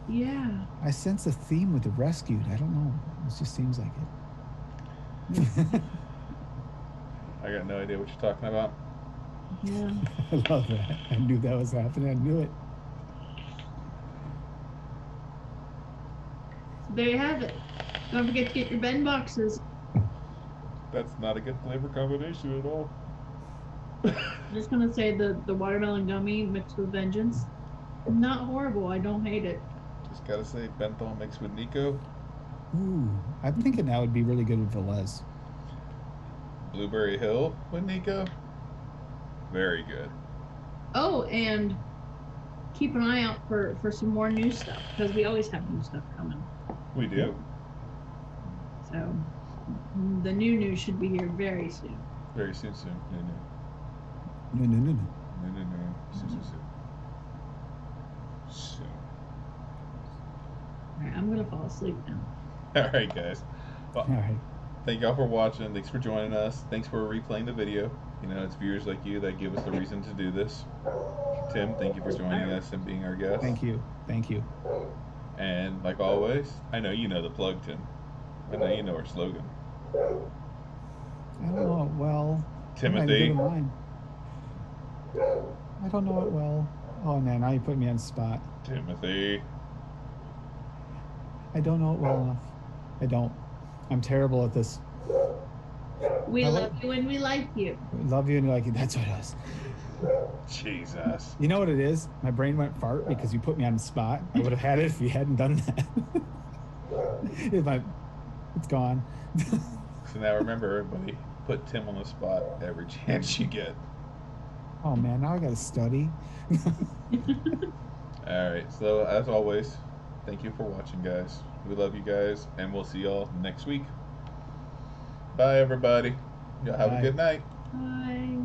Yeah. I sense a theme with the rescued. I don't know. It just seems like it. I got no idea what you're talking about. Yeah. I love that. I knew that was happening. I knew it. So there you have it. Don't forget to get your Ben boxes. That's not a good flavor combination at all. I'm just gonna say the watermelon gummy mixed with vengeance. Not horrible. I don't hate it. Just gotta say, Benthol mixed with Nico. Ooh, I'm thinking that would be really good with Velez. Blueberry Hill with Nico. Very good. Oh, and keep an eye out for some more new stuff because we always have new stuff coming. We do. So the new should be here very soon. Very soon. No. No. Soon. All right, I'm gonna fall asleep now. All right, guys. Well, All right. thank y'all for watching. Thanks for joining us. Thanks for replaying the video. You know, it's viewers like you that give us the reason to do this. Tim, thank you for joining us and being our guest. Thank you. And like always, I know you know the plug, Tim. I know you know our slogan. I don't know it well. Timothy. I don't know it well. Oh man, now you put me on the spot. Timothy. I don't know it well enough. I don't. I'm terrible at this. We love you and we like you. Love you and like you. That's what it is. Jesus. You know what it is? My brain went fart because you put me on the spot. I would have had it if you hadn't done that. It's gone. So now remember, everybody, put Tim on the spot every chance you get. Oh man, now I gotta study. Alright, so as always, thank you for watching, guys. We love you guys, and we'll see y'all next week. Bye, everybody. Y'all have a Bye. good night. Bye.